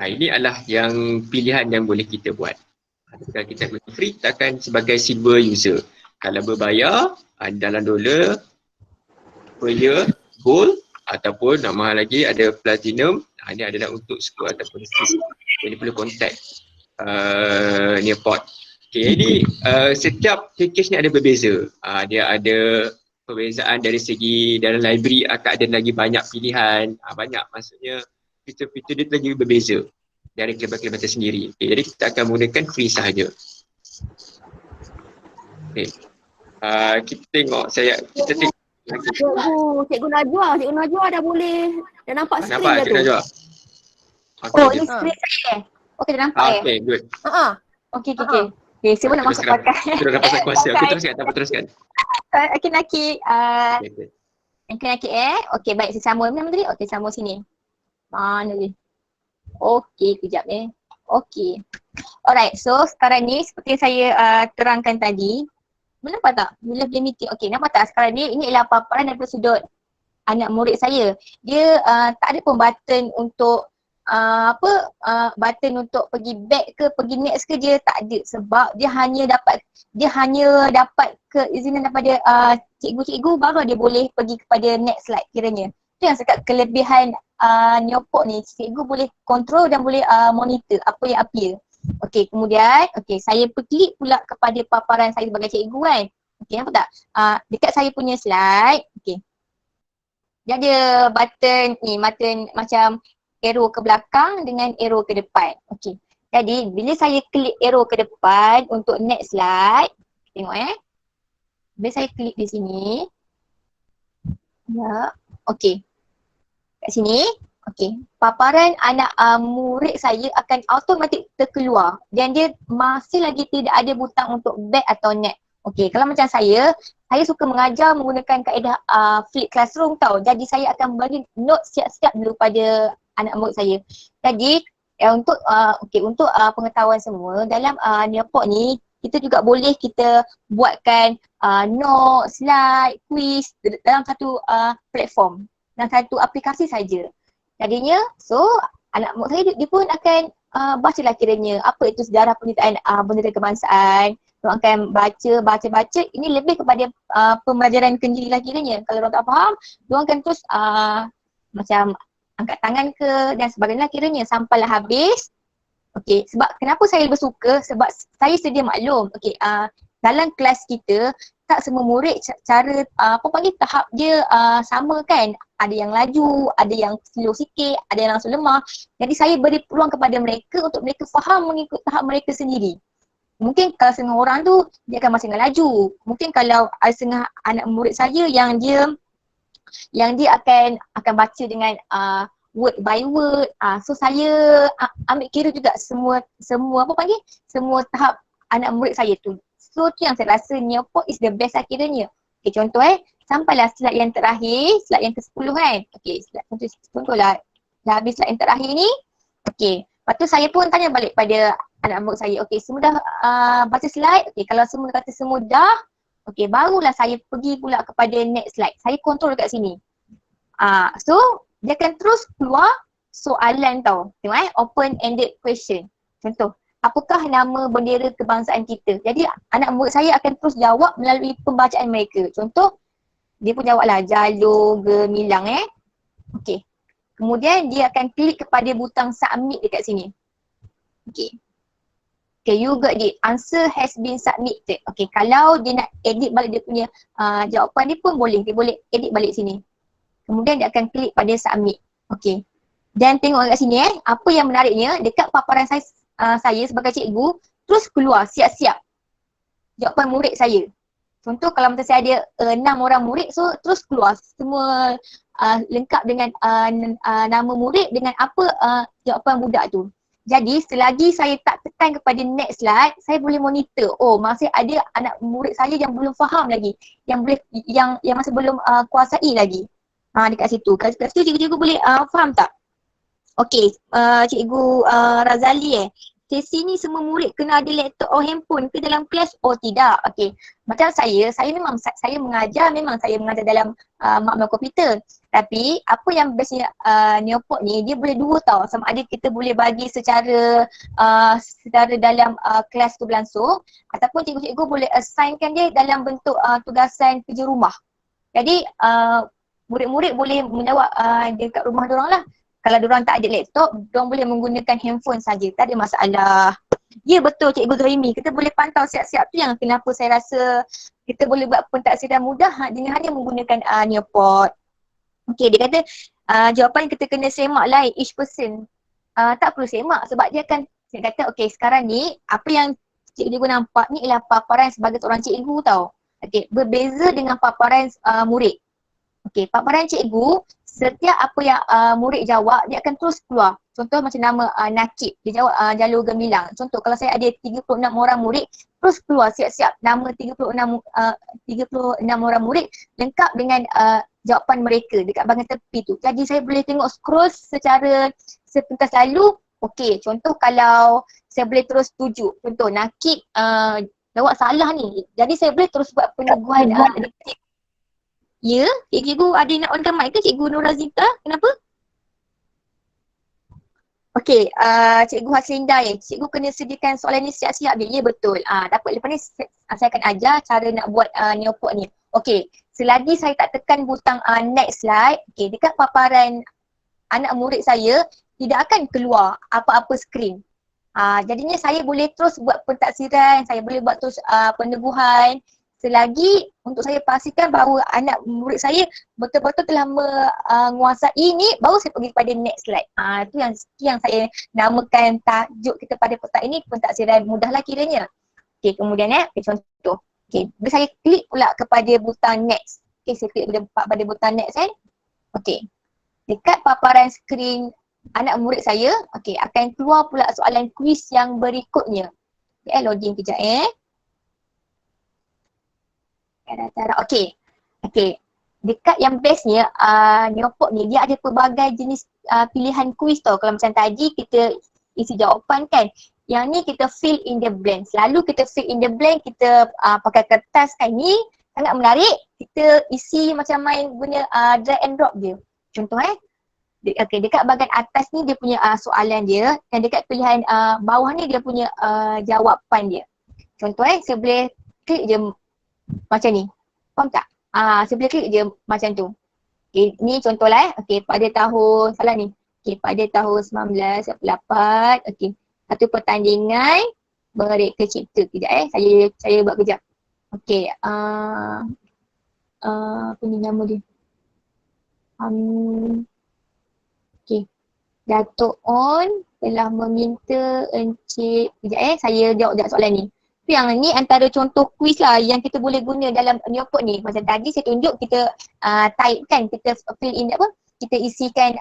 Ini adalah yang pilihan yang boleh kita buat. Kalau kita guna free, kita akan sebagai silver user. Kalau berbayar, dalam $, per year, gold, ataupun nak mahal lagi ada platinum. Ini adalah untuk school ataupun free. Jadi perlu contact Nearport. Okay, ini setiap package ni ada berbeza. Dia ada perbezaan dari segi dalam library akan ada lagi banyak pilihan. Banyak, maksudnya fitur-fitur dia lagi berbeza dari kilometer sendiri. Okay, jadi kita akan menggunakan free sahaja. Okay. Kita tengok, kita tengok lagi. Cikgu Najwa dah boleh. Dah nampak skrin Nampak dah Cik tu. Najwa? Oh, ni screen saya. Okay, dah nampak ya? Okay, good. Okay. Okay, saya pun nak masuk pakai. Kita dah dapat kuasa. Okay, teruskan. Teruskan. Aki-aki. Okay. Aki-aki Okay, baik. Saya sambung mana tadi? Okay, sambung sini. Mana ni? Okay, kejap Okay. Alright, so sekarang ni seperti saya terangkan tadi. Nampak tak? Bila meeting. Okay, nampak tak sekarang ni? Ini adalah paparan daripada sudut anak murid saya. Dia tak ada pun button untuk button untuk pergi back ke pergi next ke, dia tak ada, sebab dia hanya dapat keizinan daripada cikgu-cikgu, baru dia boleh pergi kepada next slide kiranya. Itu yang sekat kelebihan Nearport ni, cikgu boleh kontrol dan boleh monitor apa yang appear. Okey, kemudian saya klik pula kepada paparan saya sebagai cikgu kan. Okey, nampak tak? Dekat saya punya slide, dia ada button ni, macam arrow ke belakang dengan arrow ke depan. Okey. Jadi bila saya klik arrow ke depan untuk next slide, tengok bila saya klik di sini. Ya, okey. Kat sini, paparan anak murid saya akan automatik terkeluar dan dia masih lagi tidak ada butang untuk back atau next. Okey, kalau macam saya suka mengajar menggunakan kaedah flip classroom tau. Jadi saya akan bagi note siap-siap dulu pada anak murid saya. Jadi untuk pengetahuan semua, dalam Nearport ni kita juga boleh kita buatkan note, slide, quiz dalam satu platform, dalam satu aplikasi saja. Jadinya anak murid saya dia pun akan bacalah kiranya apa itu sejarah penyertaan bendera kebangsaan. Diorang akan baca. Ini lebih kepada pembelajaran kendiri lah kiranya. Kalau diorang tak faham, diorang akan terus macam angkat tangan ke dan sebagainya kiranya sampailah habis. Okey, sebab kenapa saya lebih suka? Sebab saya sedia maklum. Okey, dalam kelas kita tak semua murid cara tahap dia sama kan. Ada yang laju, ada yang slow sikit, ada yang langsung lemah. Jadi saya beri peluang kepada mereka untuk mereka faham mengikut tahap mereka sendiri. Mungkin kalau setengah orang tu dia akan masih dengan laju. Mungkin kalau ada setengah anak murid saya yang dia akan baca dengan word by word. So saya ambil kira juga semua semua tahap anak murid saya tu. So tu yang saya rasa Neoport is the best lah kiranya. Okay, contoh sampailah slide yang terakhir, slide yang ke-10 kan. Okay, contohlah dah habis slide yang terakhir ni. Okay, lepas tu saya pun tanya balik pada anak murid saya. Okay, semua dah baca slide. Okay, kalau semua kata semua dah, okay, barulah saya pergi pula kepada next slide. Saya kontrol dekat sini. So dia akan terus keluar soalan tau. Tengok open-ended question. Contoh, apakah nama bendera kebangsaan kita? Jadi anak murid saya akan terus jawab melalui pembacaan mereka. Contoh, dia pun jawablah Jalur Gemilang Okey. Kemudian dia akan klik kepada butang submit dekat sini. Okey. Okay, you got it. Answer has been submitted. Okay, kalau dia nak edit balik dia punya jawapan dia pun boleh. Dia boleh edit balik sini. Kemudian dia akan klik pada submit. Okay. Dan tengok kat sini apa yang menariknya dekat paparan saya sebagai cikgu terus keluar siap-siap jawapan murid saya. Contoh kalau macam saya ada 6 orang murid, so terus keluar semua lengkap dengan nama murid dengan apa jawapan budak tu. Jadi selagi saya tak tekan kepada next slide, saya boleh monitor. Oh, masih ada anak murid saya yang belum faham lagi, yang masih belum kuasai lagi. Dekat situ. Kat situ cikgu-cikgu boleh faham tak? Okey, Cikgu Razali sesi ni semua murid kena ada laptop atau handphone ke dalam kelas? Oh tidak. Okey. Macam saya memang saya mengajar dalam makmal komputer. Tapi apa yang bestnya Neoport ni, dia boleh dua tau. Sama ada kita boleh bagi secara dalam kelas tu berlangsung ataupun cikgu-cikgu boleh assignkan dia dalam bentuk tugasan kerja rumah. Jadi murid-murid boleh menjawab dekat rumah diorang lah. Kalau diorang tak ada laptop, diorang boleh menggunakan handphone saja. Tak ada masalah. Ya betul Cikgu Zohimi, kita boleh pantau siap-siap tu yang kenapa saya rasa kita boleh buat pentaksiran mudah dengan hanya menggunakan Neoport. Okey, dia kata jawapan kita kena semak lah each person. Tak perlu semak sebab dia kata okey sekarang ni apa yang cikgu nampak ni ialah paparan sebagai seorang cikgu tau. Okey, berbeza dengan paparan murid. Okey, paparan cikgu, setiap apa yang murid jawab, dia akan terus keluar. Contoh macam nama Nakib, dia jawab Jalur Gemilang. Contoh kalau saya ada 36 orang murid, terus keluar siap-siap nama 36 orang murid lengkap dengan jawapan mereka dekat bahagian tepi tu. Jadi saya boleh tengok scroll secara sepintas lalu. Okey, contoh kalau saya boleh terus tuju. Contoh Nakib jawab salah ni. Jadi saya boleh terus buat peneguhan ya, cikgu ada nak on mic ke Cikgu Nurazita? Kenapa? Okey, Cikgu Haslinda cikgu kena sediakan soalan ni siap-siap dia. Ya betul. Dapat lepas ni saya akan ajar cara nak buat Neoport ni. Okey, selagi saya tak tekan butang next slide, okey, dekat paparan anak murid saya tidak akan keluar apa-apa skrin. Jadinya saya boleh terus buat pentaksiran, saya boleh buat terus peneguhan. Selagi untuk saya pastikan bahawa anak murid saya betul-betul telah menguasai ni, baru saya pergi kepada next slide. Itu yang saya namakan tajuk kita pada petang ini, pentaksiran mudah lah kiranya. Okay, kemudian contoh. Okay, saya klik pula kepada butang next. Okay, saya klik pada butang next Okay, dekat paparan skrin anak murid saya, okay, akan keluar pula soalan kuis yang berikutnya. Okay, loading kejap Okay. Dekat yang bestnya Neoport ni dia ada pelbagai jenis pilihan kuis tau. Kalau macam tadi kita isi jawapan kan. Yang ni kita fill in the blank. Selalu kita fill in the blank, kita pakai kertas kan, ni sangat menarik. Kita isi macam main guna drag and drop je. Contoh Okay, dekat bahagian atas ni dia punya soalan dia dan dekat pilihan bawah ni dia punya jawapan dia. Contoh saya boleh klik je macam ni. Faham tak? Saya boleh klik je macam tu. Okay, ni contoh lah Okay, pada tahun, salah ni. Okay, pada tahun 1998, okay. Satu pertandingan mereka cipta. Kejap saya buat kejap. Okay, apa ni nama dia? Okay. Datuk On telah meminta Encik, kejap saya jawab soalan ni. Yang ni antara contoh kuis lah yang kita boleh guna dalam Neopod ni. Macam tadi saya tunjuk kita type kan, kita fill in apa, kita isikan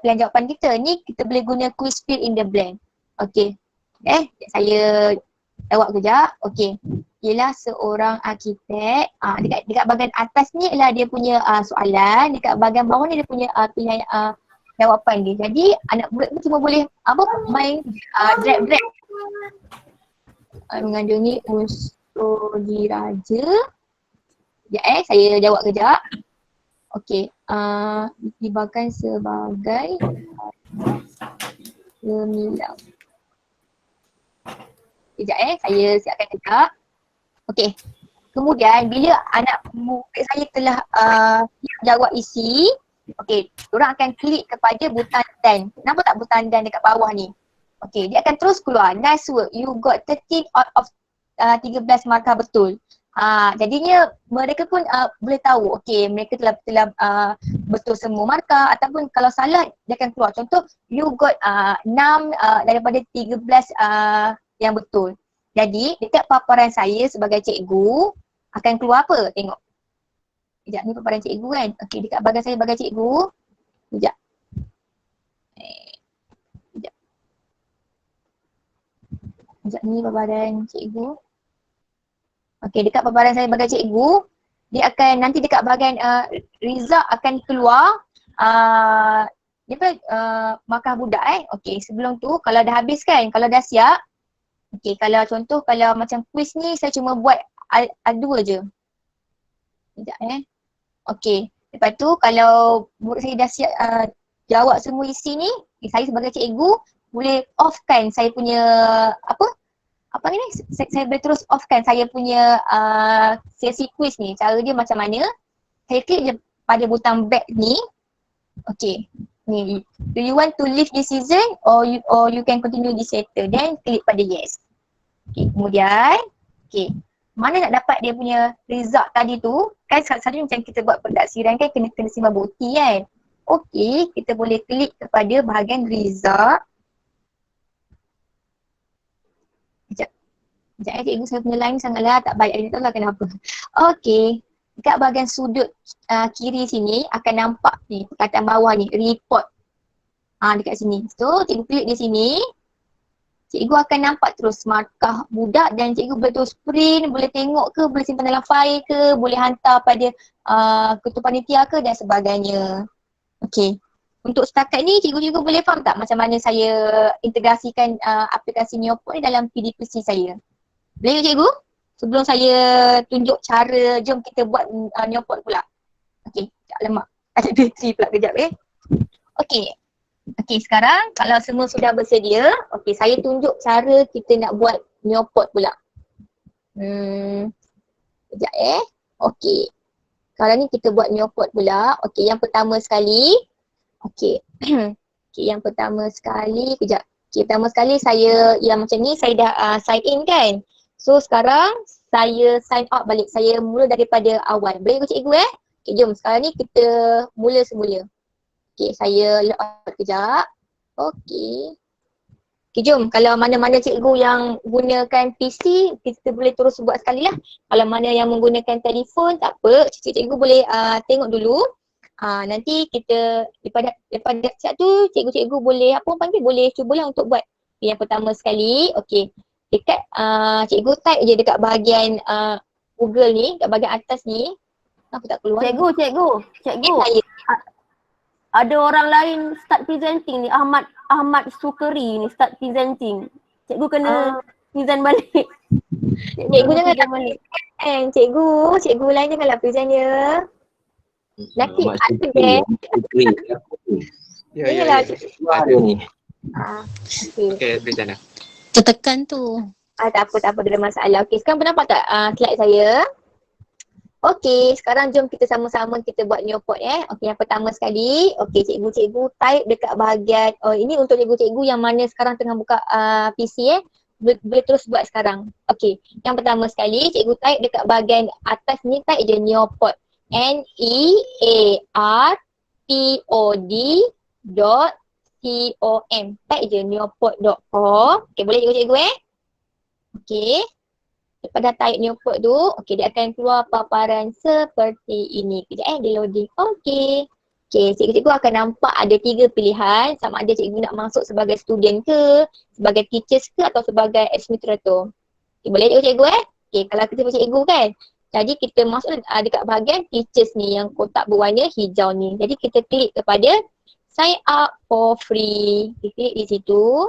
pilihan jawapan kita. Ni kita boleh guna quiz fill in the blank. Okay. Saya jawab kejap. Okay. Ialah seorang arkitek. Dekat bahagian atas ni ialah dia punya soalan. Dekat bahagian bawah ni dia punya pilihan jawapan dia. Jadi anak murid tu cuma boleh main drag. Mengandungi unsur diraja. Sekejap saya jawab kejap. Okey, ditibakan sebagai gemilang. Sekejap saya siapkan kejap. Okey. Kemudian bila anak murid saya telah jawab isi, okey, diorang akan klik kepada butang done. Nampak tak butang done dekat bawah ni? Okey, dia akan terus keluar. Nice work. You got 13 out of 13 markah betul. Jadinya mereka pun boleh tahu, okey, mereka telah betul semua markah, ataupun kalau salah dia akan keluar. Contoh, you got 6 daripada 13 yang betul. Jadi dekat paparan saya sebagai cikgu akan keluar apa? Tengok. Sekejap, ni paparan cikgu kan. Okey, dekat bahagian saya sebagai cikgu. Sekejap. Sekejap, ni paparan cikgu. Okey, dekat paparan saya sebagai cikgu, dia akan nanti dekat bahagian result akan keluar dia apa, markah budak Okey, sebelum tu kalau dah habis kan, kalau dah siap. Okey, kalau contoh kalau macam quiz ni saya cuma buat dua je. Sekejap Okey, lepas tu kalau murid saya dah siap jawab semua isi ni, saya sebagai cikgu boleh off kan saya punya apa ni, saya boleh terus off kan saya punya sesi quiz ni. Cara dia macam mana? Saya klik je pada butang back ni. Okey, ni, do you want to leave this season or you can continue this later? Then klik pada yes. Okey, kemudian mana nak dapat dia punya result tadi tu? Kan selalu macam kita buat pendaksiran kan kena simpan bukti kan. Okey, kita boleh klik kepada bahagian result. Sekejap cikgu, saya punya line sangatlah tak baik, saya tak tahu kenapa. Okey, dekat bahagian sudut kiri sini akan nampak ni perkataan bawah ni, report. Dekat sini. So cikgu klik di sini, cikgu akan nampak terus markah budak dan cikgu boleh terus print, boleh tengok ke, boleh simpan dalam file ke, boleh hantar pada ketua panitia ke dan sebagainya. Okey. Untuk setakat ni cikgu-cikgu boleh faham tak macam mana saya integrasikan aplikasi Neopod ni dalam PDPC saya? Boleh ke cikgu? Sebelum saya tunjuk cara, jom kita buat Neopod pula. Okey, alamak. Ada bateri pula kejap Okey. Okey, sekarang kalau semua sudah bersedia, okey, saya tunjuk cara kita nak buat Neopod pula. Sekejap Okey. Sekarang ni kita buat Neopod pula. Okey, yang pertama sekali. Okey. Okey, yang pertama sekali, kejap. Okey, pertama sekali saya yang macam ni saya dah sign in kan. So sekarang saya sign out balik. Saya mula daripada awal. Boleh ke cikgu Okey, jom sekarang ni kita mula semula. Okey, saya log out kejap. Okey. Okey, jom. Kalau mana-mana cikgu yang gunakan PC, kita boleh terus buat sekali lah. Kalau mana yang menggunakan telefon, tak apa. Cikgu boleh tengok dulu. Nanti kita daripada siap tu, cikgu-cikgu boleh boleh cubalah untuk buat. Okay, yang pertama sekali, okey. Dekat cikgu type je dekat bahagian Google ni, dekat bahagian atas ni. Kenapa tak keluar? Cikgu. Saya. Ada orang lain start presenting ni, Ahmad Sukeri ni start presenting. Cikgu kena present balik. Cikgu janganlah balik. Cikgu lain janganlah present dia. Nanti Mak ada Sukri, deh. Mak Sukri. Ya, Yalah. Wah, ada ni. Okay. Okay, Rizana. Tertekan tu. Tak apa, tak ada masalah. Okay, sekarang pernah nampak tak slide saya? Okay, sekarang jom kita sama-sama kita buat Neopod Okay, yang pertama sekali, okay, cikgu type dekat bahagian, ini untuk cikgu-cikgu yang mana sekarang tengah buka PC boleh terus buat sekarang. Okay, yang pertama sekali, cikgu type dekat bahagian atas ni, type je Neopod. nearpod.com. Type je neopod.com. Okay, boleh cikgu-cikgu Okay. Lepas dah type Neopod tu, okay, dia akan keluar paparan seperti ini. Kejap dia loading. Okay. Okay, cikgu-cikgu akan nampak ada 3 pilihan. Sama ada cikgu nak masuk sebagai student ke, sebagai teachers ke atau sebagai administrator. Okay, boleh cikgu Okay, kalau kita cikgu kan. Jadi kita masuk dekat bahagian teachers ni yang kotak berwarna hijau ni. Jadi kita klik kepada sign up for free. Kita klik di situ.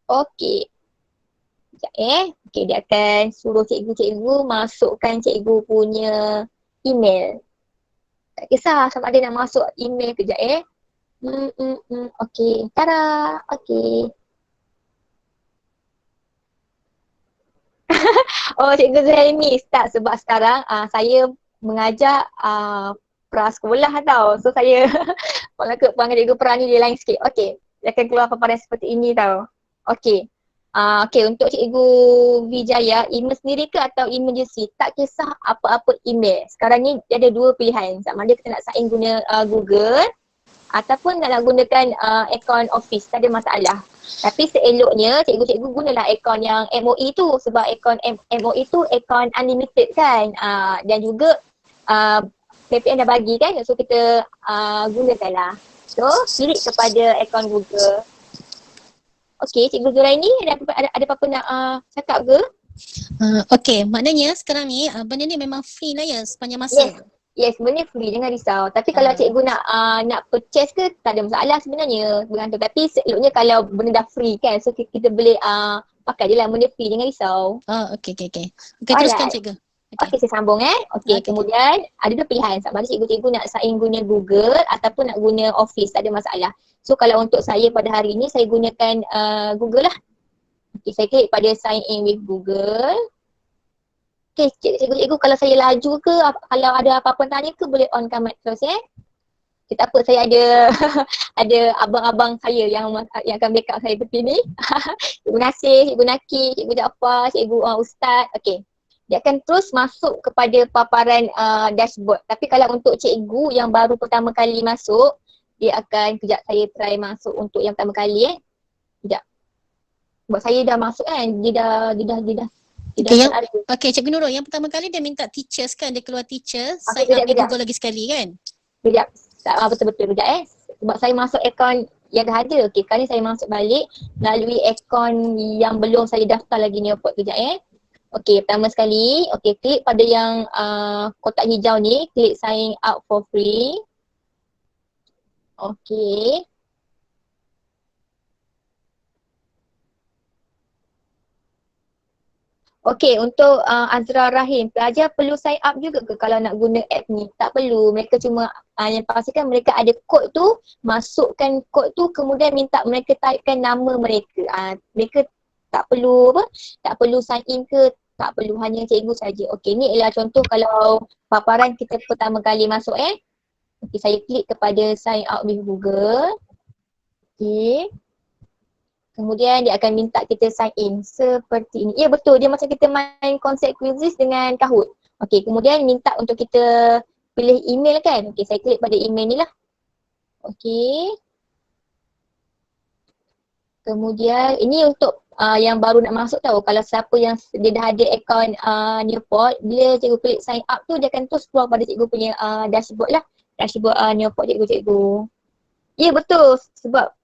Okay. Okay, dia akan suruh cikgu-cikgu masukkan cikgu punya email. Tak kisah sama ada nak masuk email kejap Okay, Tara. Okay. Cikgu Zuhaimi start sebab sekarang saya mengajar prasekolah tau. So saya panggil cikgu pra ni dia lain sikit. Okay, dia akan keluar paparan seperti ini tau. Okay. Okay, untuk Cikgu Wijaya, email sendiri ke atau emergency? Tak kisah apa-apa email. Sekarang ni dia ada 2 pilihan. Sama ada kita nak sign guna Google ataupun nak gunakan akaun Office, tak ada masalah. Tapi seeloknya cikgu-cikgu gunalah akaun yang MOE tu sebab akaun MOE tu akaun unlimited kan. Dan juga PPN dah bagi kan, so kita gunakanlah. So, pilih kepada akaun Google. Okay, Cikgu Zuraini ada apa-apa nak cakap ke? Okay, maknanya sekarang ni benda ni memang free lah ya sepanjang masa. Yes, sebenarnya free, jangan risau. Tapi kalau cikgu nak purchase ke, tak ada masalah sebenarnya. Bergantung. Tapi seloknya kalau benda dah free kan, so kita boleh pakai je lah benda free, jangan risau. Okay, teruskan cikgu. Okay, saya sambung Okay, kemudian ada 2 pilihan. Sama ada cikgu-cikgu nak sign guna Google ataupun nak guna Office, tak ada masalah. So kalau untuk saya pada hari ni, saya gunakan Google lah. Okay, saya klik pada sign in with Google. Okay, cikgu-cikgu kalau saya laju ke, kalau ada apa-apa tanya ke, boleh on kamera terus Okay, tak apa, saya ada ada abang-abang saya yang akan backup saya seperti ni. Terima kasih Cikgu Naki, Cikgu Jaafar, Cikgu Ustaz. Okay. Dia akan terus masuk kepada paparan dashboard. Tapi kalau untuk cikgu yang baru pertama kali masuk, dia akan, kejap saya try masuk untuk yang pertama kali Kejap. Sebab saya dah masuk kan, dia dah Okay, Cikgu Nurul, yang pertama kali dia minta teachers kan, dia keluar teachers, Okay, sign up di kejap. Google lagi sekali kan? Kejap. Betul-betul kejap Sebab saya masuk akaun yang dah ada. Okay, kali saya masuk balik melalui akaun yang belum saya daftar lagi Neopod. Kejap Okay, pertama sekali, okay, klik pada yang kotak hijau ni, klik sign up for free. Okay. Okay, untuk Azra Rahim, pelajar perlu sign up juga ke kalau nak guna app ni? Tak perlu, mereka cuma yang pastikan mereka ada kod tu, masukkan kod tu, kemudian minta mereka typekan nama mereka. Mereka tak perlu tak perlu sign in ke, tak perlu, hanya cikgu saja. Okay, ni ialah contoh kalau paparan kita pertama kali masuk Okay, saya klik kepada sign out with Google. Okay. Kemudian dia akan minta kita sign in seperti ini. Ya betul, dia macam kita main konsep quizzes dengan Kahoot. Okey, kemudian minta untuk kita pilih email kan. Okey, saya klik pada email ni lah. Okey. Kemudian ini untuk yang baru nak masuk tahu. Kalau siapa yang dia dah ada akaun Neopod, bila cikgu klik sign up tu dia akan terus keluar pada cikgu punya dashboard lah. Dashboard Neopod cikgu-cikgu. Ya betul, sebab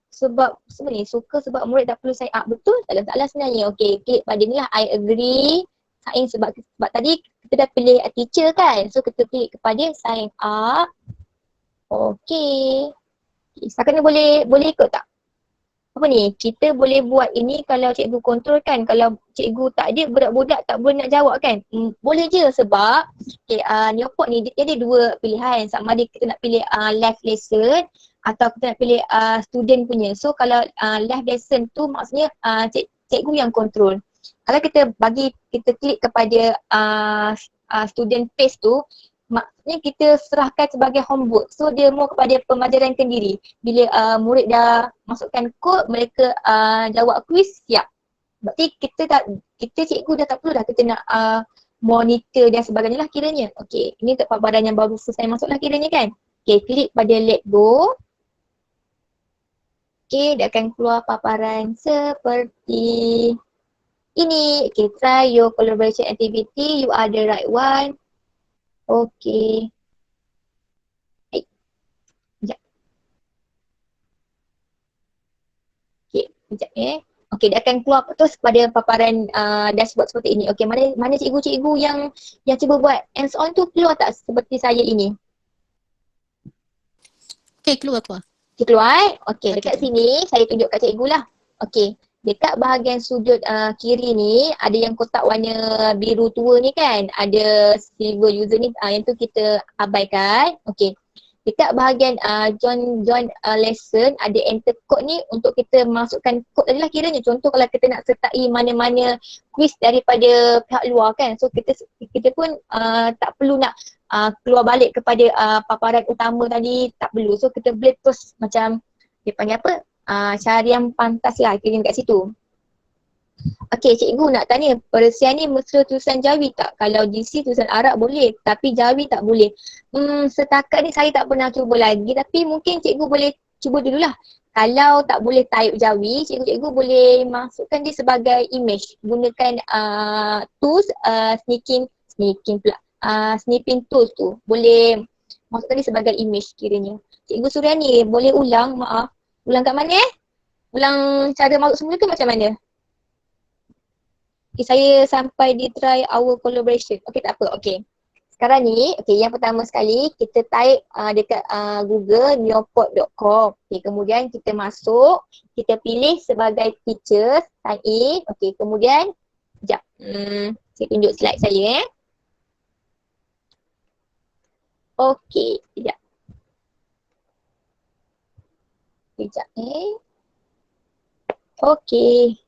sebenarnya suka sebab murid tak perlu sign up. Betul, tak ada masalah sebenarnya. Okey, klik pada ni lah, I agree. Sign sebab tadi kita dah pilih teacher kan. So kita klik kepada sign up. Okey. Sekarang ni boleh ikut tak? apa ni, kita boleh buat ini kalau cikgu kontrol kan. Kalau cikgu tak ada, budak-budak tak boleh nak jawab kan. Boleh je sebab Neopod ni dia ada dua pilihan. Sama ada kita nak pilih live lesson atau kita nak pilih student punya. So kalau live lesson tu maksudnya cikgu yang kontrol. Kalau kita klik kepada student page tu, maksudnya kita serahkan sebagai homework. So dia more kepada pembelajaran kendiri. Bila murid dah masukkan kod, mereka jawab kuis, siap. Berarti kita cikgu dah tak perlu dah kita nak monitor dan sebagainya lah kiranya. Okey, ini untuk paparan yang baru selesai masuk lah kiranya kan. Okey, klik pada let go. Okey, dia akan keluar paparan seperti ini. Okay, try your collaboration activity. You are the right one. Okay. Baik. Sekejap. Okay, sekejap Okay, dia akan keluar terus pada paparan dashboard seperti ini. Okay, mana cikgu-cikgu yang cuba buat hands on tu keluar tak seperti saya ini? Okay, keluar. Okay, keluar. Okay, dekat sini saya tunjuk kat cikgu lah. Okay. Dekat bahagian sudut kiri ni ada yang kotak warna biru tua ni kan, ada silver user ni, yang tu kita abaikan. Okey. Dekat bahagian join lesson ada enter code ni untuk kita masukkan kod adalah kiranya. Contoh kalau kita nak sertai mana-mana quiz daripada pihak luar kan. So kita pun tak perlu nak keluar balik kepada paparan utama tadi, tak perlu. So kita boleh terus macam dia panggil apa? Carian pantas lah kira kat situ. Okey, cikgu nak tanya, Persian ni mesra tulisan Jawi tak? Kalau GC tulisan Arab boleh, tapi Jawi tak boleh. Setakat ni saya tak pernah cuba lagi, tapi mungkin cikgu boleh cuba dululah. Kalau tak boleh type Jawi, cikgu boleh masukkan dia sebagai image. Gunakan tools snipping tools tu. Boleh masukkan dia sebagai image kiranya. Cikgu Suryani boleh ulang, maaf. Ulang kat mana Ulang cara masuk semula ke macam mana? Okay, saya sampai di try our collaboration. Okay, tak apa. Okay. Sekarang ni, okay, yang pertama sekali kita type dekat Google neopod.com. Okay, kemudian kita masuk, kita pilih sebagai teachers, sign in. Okay, kemudian, sekejap. Saya tunjuk slide saya Okay, sekejap. Sekejap Okay.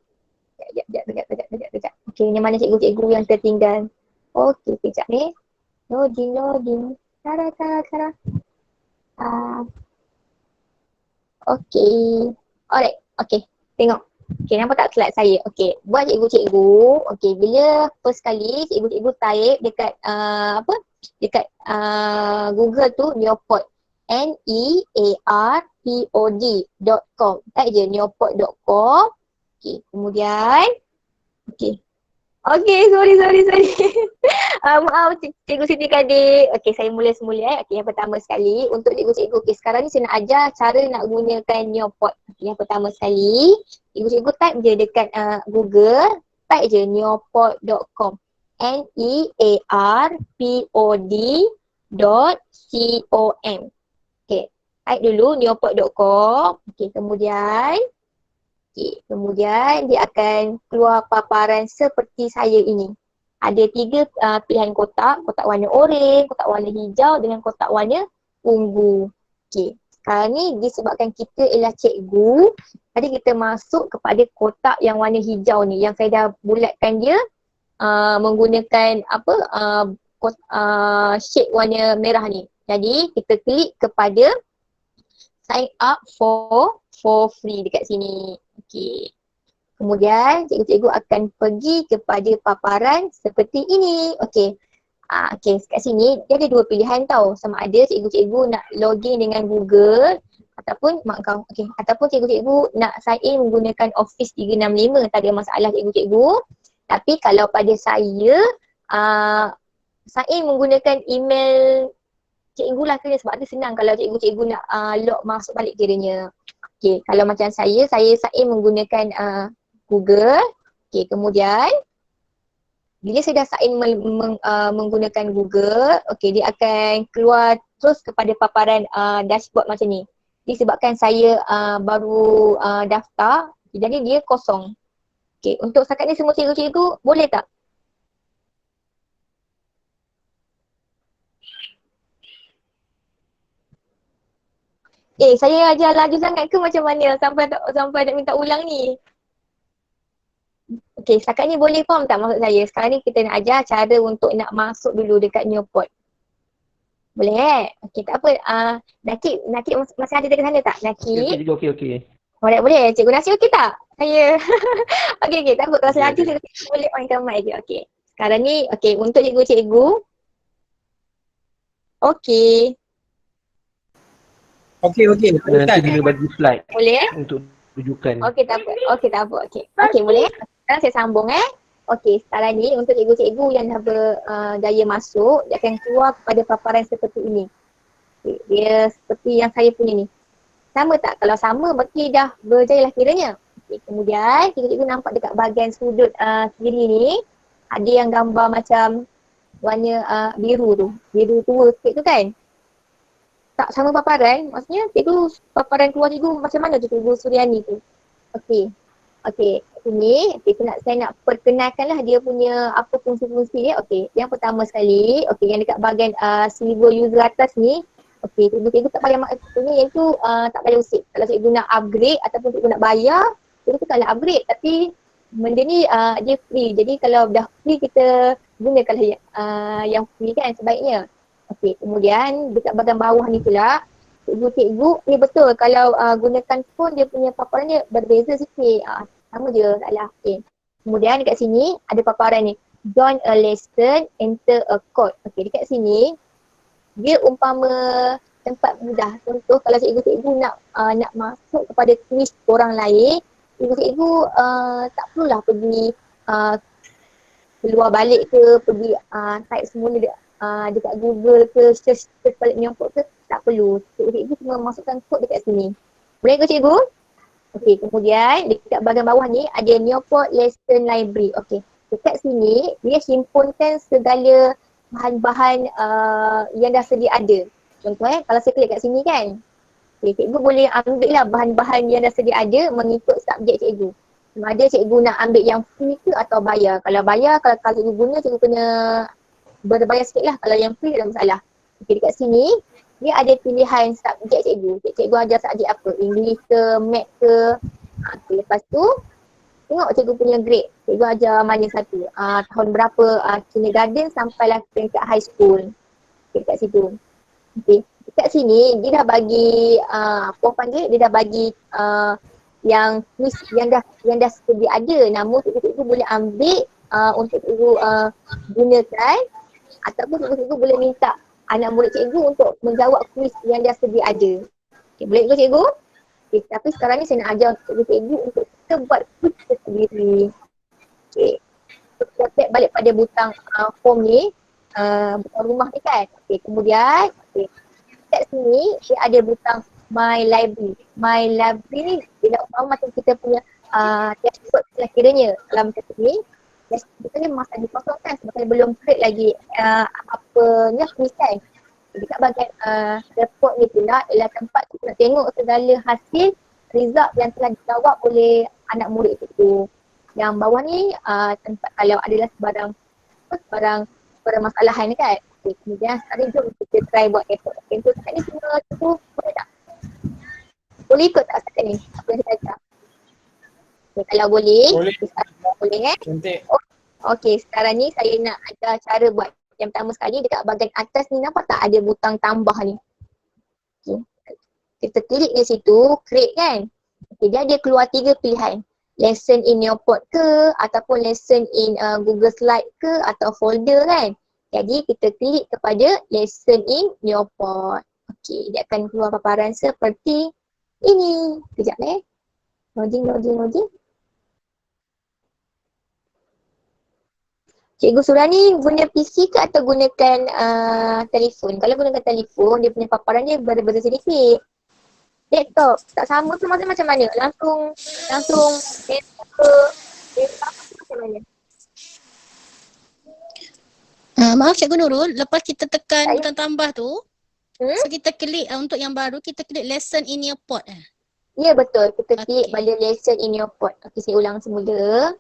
Sekejap. Okay, yang mana cikgu-cikgu yang tertinggal. Okay, sekejap Loading. Cara. Okay. Alright, okay. Tengok. Okay, nampak tak slide saya? Okay, buat cikgu-cikgu. Okay, bila first kali cikgu-cikgu type dekat Google tu Neopod. nearpod.com. Type je neopod.com. Okay, kemudian sorry. Maaf Cikgu Siti Kadir. Okay, saya mula semula Okay, yang pertama sekali untuk cikgu-cikgu. Okay, sekarang ni saya nak ajar cara nak gunakan Neopod. Okay, yang pertama sekali cikgu-cikgu type je dekat Google. Type je neopod.com. nearpod.com. Okay, type dulu neopod.com. Okay, kemudian dia akan keluar paparan seperti saya ini. Ada 3 pilihan kotak warna oranye, kotak warna hijau dengan kotak warna ungu. Okey, sekarang ni disebabkan kita ialah cikgu, tadi kita masuk kepada kotak yang warna hijau ni, yang saya dah bulatkan dia menggunakan shade warna merah ni. Jadi kita klik kepada sign up for free dekat sini. Okey. Kemudian cikgu-cikgu akan pergi kepada paparan seperti ini. Okey. Okey, kat sini dia ada 2 pilihan tau. Sama ada cikgu-cikgu nak login dengan Google ataupun ataupun cikgu-cikgu nak sign in menggunakan Office 365. Tak ada masalah cikgu-cikgu. Tapi kalau pada saya sign in menggunakan email cikgu lah kiranya, sebab tu senang kalau cikgu-cikgu nak log masuk balik kiranya. Okay, kalau macam saya sign in menggunakan Google. Okay, kemudian bila saya dah sign in menggunakan Google, okay, dia akan keluar terus kepada paparan dashboard macam ni. disebabkan saya baru daftar, jadi dia kosong. Okay, untuk setakat ni semua cikgu-cikgu boleh tak? Saya ajar laju sangat ke macam mana sampai nak minta ulang ni? Okay, setakat ni boleh faham tak maksud saya? Sekarang ni kita nak ajar cara untuk nak masuk dulu dekat Neoport. Boleh Okay, tak apa. Nakib masih ada dekat sana tak? Nakib? Okey. Boleh. Cikgu Nasi okey tak? Saya. Okay, tak apa. Kalau Okey, laju okey. saya boleh onkan mic je. Okay. Sekarang ni, okay, untuk cikgu-cikgu. Okay. Okey. Nanti bila bagi slide Boleh? untuk rujukan. Okay, tak apa. Okay, boleh? Sekarang saya sambung Okay, sekarang ni untuk cikgu-cikgu yang dah berjaya masuk, dia akan keluar kepada paparan seperti ini. Okay, dia seperti yang saya punya ni. Sama tak? Kalau sama, berarti dah berjaya lah kiranya. Okay, kemudian cikgu-cikgu nampak dekat bahagian sudut kiri ni, ada yang gambar macam warna biru tu. Biru tua sikit tu kan? Tak sama paparan, maksudnya cikgu paparan keluar cikgu macam mana tu cikgu Suryani tu? Okey. Ini saya nak perkenalkanlah dia punya apa fungsi-fungsi dia. Okey, yang pertama sekali, yang dekat bahagian silver user atas ni, cikgu tak payah maksudnya yang tu tak payah usik. Kalau cikgu nak upgrade ataupun cikgu nak bayar, cikgu taklah upgrade, tapi benda ni dia free. Jadi kalau dah free kita gunakanlah yang free kan sebaiknya. Okey, kemudian dekat bahagian bawah ni pula, cikgu ni betul kalau gunakan phone dia punya paparan dia berbeza sikit. Sama je, taklah. Okay. Kemudian dekat sini ada paparan ni. Join a lesson, enter a code. Okay, dekat sini dia umpama tempat mudah. Contoh kalau cikgu-cikgu nak masuk kepada quiz orang lain, cikgu-cikgu tak perlulah pergi keluar balik ke, pergi type semula dekat Google ke, search balik Neoport ke, tak perlu. Cikgu cuma masukkan kod dekat sini. Boleh ke cikgu? Okey, kemudian dekat bahagian bawah ni ada Neoport Lesson Library. Okey, dekat sini dia himpunkan segala bahan-bahan yang dah sedia ada. Contoh kalau saya klik kat sini kan, cikgu boleh ambil lah bahan-bahan yang dah sedia ada mengikut subjek cikgu. Sama ada cikgu nak ambil yang free ke atau bayar. Kalau bayar, kalau cikgu guna, cikgu kena berbayar sikit lah. Kalau yang free tak ada masalah. Okey, dekat sini dia ada pilihan subjek cikgu. Cikgu ajar subjek apa? English ke, Math ke. Lepas tu tengok cikgu punya grade. Cikgu ajar mana satu. Tahun berapa kindergarten sampailah peringkat high school. Okay, dekat situ. Okay. Dekat sini dia dah bagi apa panggil? Dia dah bagi yang quiz yang dah sedia ada. Namun cikgu boleh ambil untuk cikgu gunakan, ataupun cikgu boleh minta anak murid cikgu untuk menjawab kuis yang dah sedia ada. Okay, boleh ke cikgu? Okay, tapi sekarang ni saya nak ajar cikgu untuk kita buat kuis sendiri. Okay. Kita tap balik pada butang form ni, butang rumah ni kan. Okay, kemudian kat sini dia ada butang My Library. My Library ni dia nak umpama macam kita punya dashboard lah kiranya dalam macam ni. Sebenarnya masa dikosongkan sebab belum create lagi apanya quiz kan. Dekat bahagian report ni pula ialah tempat kita nak tengok segala hasil result yang telah dijawab oleh anak murid itu. Yang bawah ni tempat kalau adalah sebarang permasalahan ni kan. Okay, kemudian sekarang jom kita try buat report. Okay, untuk sekarang ni semua tu boleh tak? Boleh ikut tak sekarang ni? Apa yang saya ajar? Okay, kalau boleh. Boleh Cantik. Okey, sekarang ni saya nak ajar cara buat. Yang pertama sekali dekat bahagian atas ni nampak tak ada butang tambah ni. Okay. Kita klik di situ, create kan. Okay, dia ada keluar 3 pilihan. Lesson in Neoport ke, ataupun lesson in Google Slide ke, atau folder kan. Jadi kita klik kepada lesson in Neoport. Okey, dia akan keluar paparan seperti ini. Kejap Loading. Cikgu Surani guna PC ke atau gunakan telefon? Kalau gunakan telefon, dia punya paparan dia berbeza sedikit. Laptop, tak sama tu macam mana? Langsung desktop ke macam mana? Maaf Cikgu Nurul, lepas kita tekan butang tambah tu, So kita klik untuk yang baru kita klik lesson in your pod. Ya betul, kita klik Okey. pada lesson in your pod. Okey, saya ulang semula.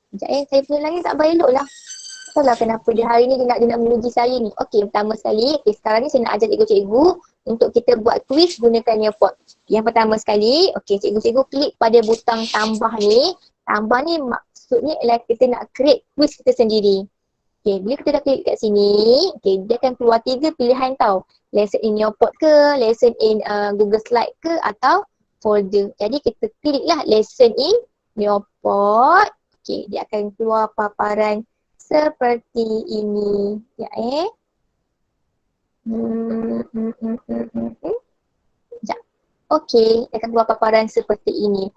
Sekejap saya punya lagi tak elok lah. Tak tahulah kenapa dia hari ni dia nak memuji saya ni. Okey, pertama sekali, sekarang ni saya nak ajar cikgu-cikgu untuk kita buat quiz gunakan your pod. Yang pertama sekali, cikgu-cikgu klik pada butang tambah ni. Tambah ni maksudnya ialah kita nak create quiz kita sendiri. Bila kita dah klik kat sini, dia akan keluar 3 pilihan tau. Lesson in your pod ke, lesson in Google Slide ke atau folder. Jadi kita klik lah lesson in your pod. Dia akan keluar paparan seperti ini. Sekejap. Dia akan keluar paparan seperti ini.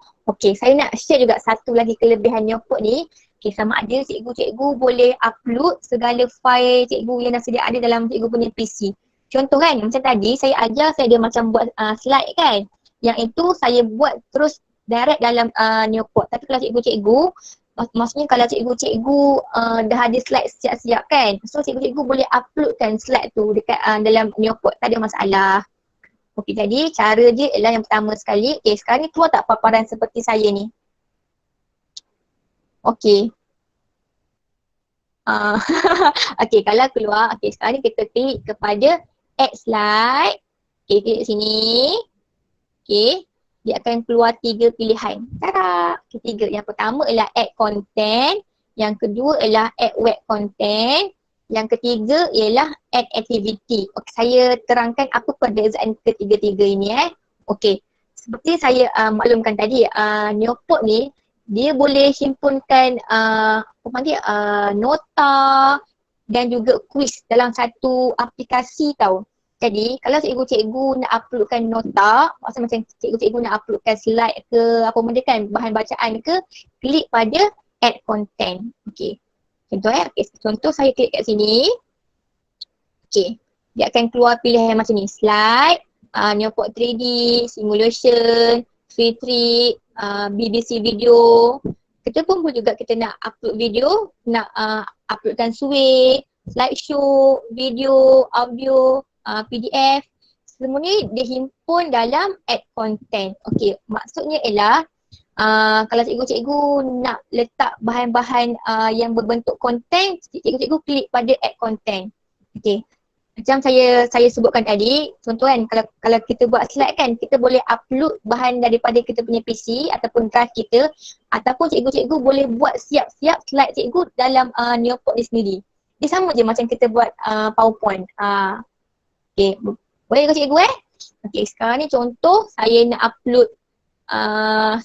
Saya nak share juga satu lagi kelebihan your pod ni. Sama ada cikgu-cikgu boleh upload segala fail cikgu yang dah sedia ada dalam cikgu punya PC. Contoh kan, macam tadi saya ajar, saya ada macam buat slide kan. Yang itu saya buat terus direct dalam Neopod. Tapi kalau cikgu-cikgu, maksudnya kalau cikgu-cikgu dah ada slide siap-siap kan. So cikgu-cikgu boleh uploadkan slide tu dekat dalam Neopod, tak ada masalah. Jadi cara dia ialah yang pertama sekali. Sekarang ni keluar tak paparan seperti saya ni? Kalau keluar, sekarang ni kita klik kepada add slide. Klik sini. Dia akan keluar 3 pilihan. Tada! Ketiga. Yang pertama ialah add content. Yang kedua ialah add web content. Yang ketiga ialah add activity. Saya terangkan apa perbezaan ketiga-tiga ini seperti saya maklumkan tadi, Neopod ni dia boleh himpunkan nota dan juga quiz dalam satu aplikasi tau. Jadi kalau cikgu-cikgu nak uploadkan nota, maksudnya macam cikgu-cikgu nak uploadkan slide ke apa benda kan, bahan bacaan ke, klik pada add content. Contoh contoh saya klik kat sini. Dia akan keluar pilihan macam ni, slide, Neopod 3D, simulation, free trick, BBC video. Kita pun juga kita nak upload video, nak uploadkan survey, slideshow, video, audio, PDF. Semua ni dihimpun dalam add content. Maksudnya ialah kalau cikgu-cikgu nak letak bahan-bahan yang berbentuk konten, cikgu-cikgu klik pada add content. Macam saya sebutkan tadi, contoh kan, kalau kita buat slide kan, kita boleh upload bahan daripada kita punya PC ataupun drive kita, ataupun cikgu-cikgu boleh buat siap-siap slide cikgu dalam Neopod ni sendiri. Dia sama je macam kita buat PowerPoint. Boleh ke cikgu sekarang ni contoh saya nak upload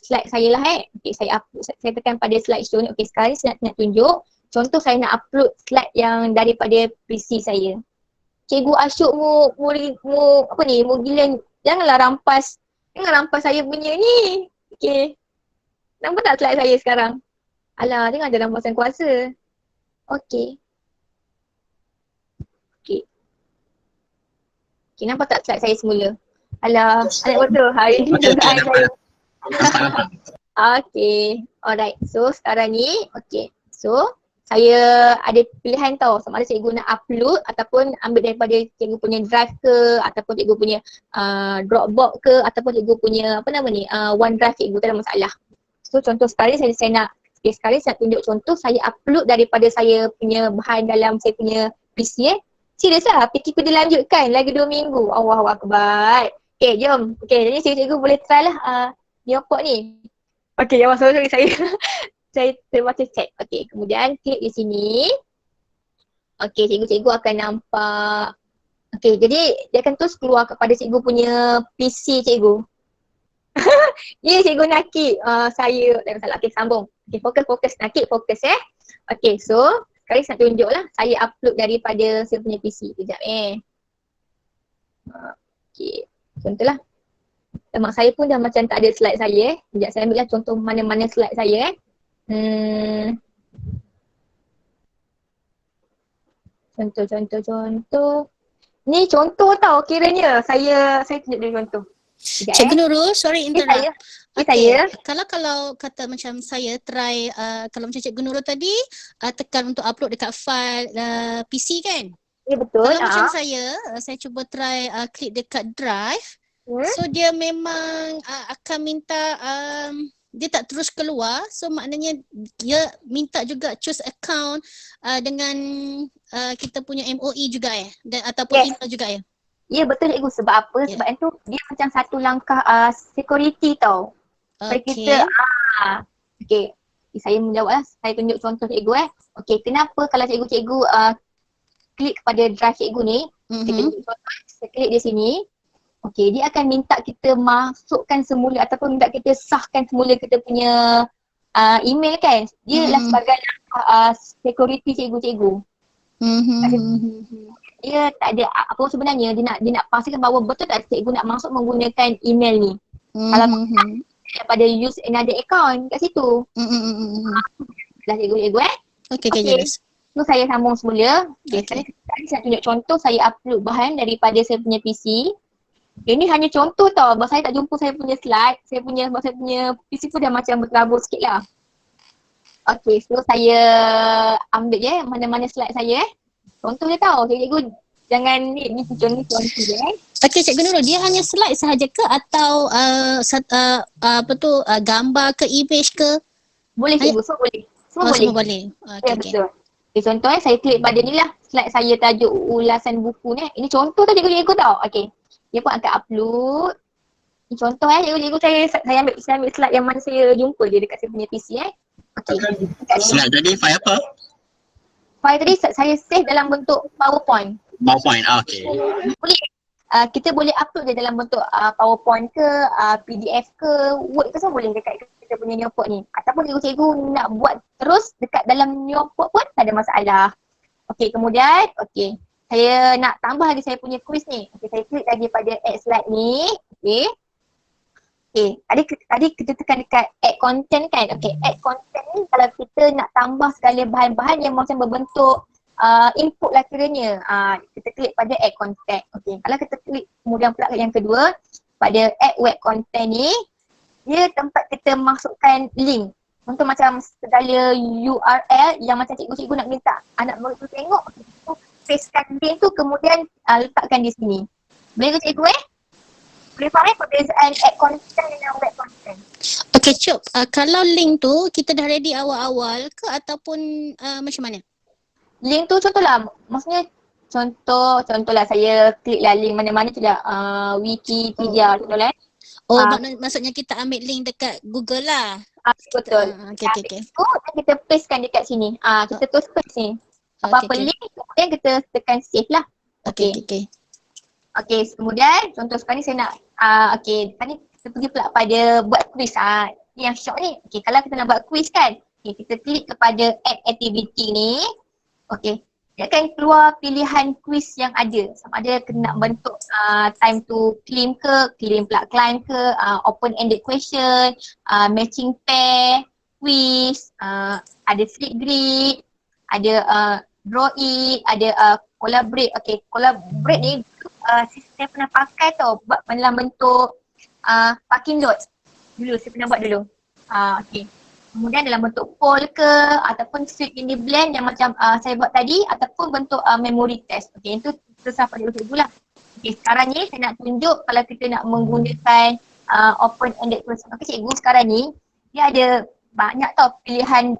slide saya lah saya upload, saya tekan pada slideshow ni. Sekarang ni saya nak tunjuk contoh saya nak upload slide yang daripada PC saya. Cikgu asyuk mu gila, jangan rampas saya punya ni. Nampak tak slide saya sekarang? Alah, jangan ada rampasan kuasa. Nampak tak slide saya semula? Alah, anak betul hari ni dugaan saya. Alright. So sekarang ni, so saya ada pilihan tau, sama ada cikgu nak upload ataupun ambil daripada cikgu punya drive ke, ataupun cikgu punya Dropbox ke, ataupun cikgu punya OneDrive cikgu, tak ada masalah. So contoh sekali saya nak tunjuk contoh saya upload daripada saya punya bahan dalam saya punya PC Serius lah, fikir kuda lanjutkan lagi 2 minggu. Allahu Akbar. Jom. Jadi cikgu boleh try lah Neopod ni. Sorry saya terbaca chat. Kemudian klik di sini. Cikgu-cikgu akan nampak. Jadi dia akan terus keluar kepada cikgu punya PC cikgu. Ni cikgu nakik saya. Tak masalah. Sambung. Fokus. Nakik fokus so sekarang saya nak tunjuk lah. Saya upload daripada saya punya PC. Sekejap contoh lah. Mak saya pun dah macam tak ada slide saya Sekejap saya ambil lah contoh mana-mana slide saya Contoh. Ni contoh tau kiranya. Saya tunjuk dulu contoh. Cikgu Nurul, sorry interrupt. Saya. Kalau kata macam saya try, kalau macam Cikgu Nurul tadi tekan untuk upload dekat file PC kan? Ya betul. Kalau macam saya cuba try klik dekat drive. So dia memang akan minta dia tak terus keluar. So maknanya dia minta juga choose account dengan kita punya MOE juga dan ataupun Yes. email juga ya. Ya betul cikgu. Sebab apa? Ya. Sebab itu dia macam satu langkah security tau. Supaya kita okay. Saya menjawab lah. Saya tunjuk contoh cikgu Okay, kenapa kalau cikgu klik kepada drive cikgu ni, kita tunjuk contoh, saya klik di sini. Okay, dia akan minta kita masukkan semula ataupun minta kita sahkan semula kita punya email kan. Dia lah sebagai langkah security cikgu-cikgu. Dia tak ada apa sebenarnya, dia nak pastikan bahawa betul tak cikgu nak masuk menggunakan email ni. Kalau tak, daripada use another account kat situ. Dah cikgu Okay, jelas. So saya sambung semula. Tadi saya tunjuk contoh, saya upload bahan daripada saya punya PC. Ini hanya contoh tau, sebab saya tak jumpa saya punya slide. Saya punya PC pun dah macam berterabur sikit lah. Okay, so saya ambil je mana-mana slide saya Contoh je tau, cikgu jangan ni contoh je Okey Cikgu Nurul, dia hanya slide sahaja ke atau gambar ke image ke? Boleh cikgu, semua boleh. Semua boleh. Ya betul. Okay, contoh saya klik pada ni lah slide saya tajuk ulasan buku ni. Ini contoh tu cikgu tau. Okey. Dia pun akan upload. Ini contoh cikgu saya ambil slide yang mana saya jumpa je dekat saya punya PC Okey. Slide tadi file apa? File tadi saya save dalam bentuk PowerPoint. PowerPoint, okey. Boleh. Kita boleh upload dia dalam bentuk PowerPoint ke, PDF ke, Word ke, semua boleh dekat kita punya notebook ni. Ataupun cikgu nak buat terus dekat dalam notebook pun tak ada masalah. Okey, kemudian saya nak tambah lagi saya punya quiz ni. Okey, saya klik lagi pada add slide ni. Okey. Tadi kita tekan dekat add content kan. Okey, add content ni kalau kita nak tambah segala bahan-bahan yang macam berbentuk input lah kiranya. Kita klik pada add content. Okey, kalau kita klik kemudian pula yang kedua pada add web content ni, dia tempat kita masukkan link. Untuk macam segala URL yang macam cikgu-cikgu nak minta anak murid tu tengok, pastekan link tu kemudian letakkan di sini. Boleh ke cikgu Boleh faham perbezaan add content dengan web content? Okey Cuk, kalau link tu kita dah ready awal-awal ke ataupun macam mana? Link tu contohlah, maksudnya contohlah saya klik lah link mana-mana tu lah Wikipedia contohlah Maksudnya kita ambil link dekat Google lah. Betul. Okey. Dan kita pastekan dekat sini. Kita terus paste ni. Apa-apa link kemudian kita tekan save lah. Okey. Okey, kemudian contoh sekarang ni saya nak sekarang ni kita pergi pula pada buat quiz. Ni yang syok ni. Okey, kalau kita nak buat quiz kan, kita klik kepada add activity ni. Okey, dia akan keluar pilihan quiz yang ada. Sama ada kena bentuk time to climb ke, climb ke, open ended question, matching pair, quiz, ada flip grid, ada draw it, ada collaborate. Okey, collaborate ni saya pernah pakai tau buat dalam bentuk parking lot. Dulu saya pernah buat dulu. Okey. Kemudian dalam bentuk poll ke ataupun sweep in the blend yang macam saya buat tadi ataupun bentuk memory test. Okey, itu terserah pada cikgu lah. Okey, sekarang ni saya nak tunjuk kalau kita nak menggunakan open ended question. Okey cikgu, sekarang ni dia ada banyak tau pilihan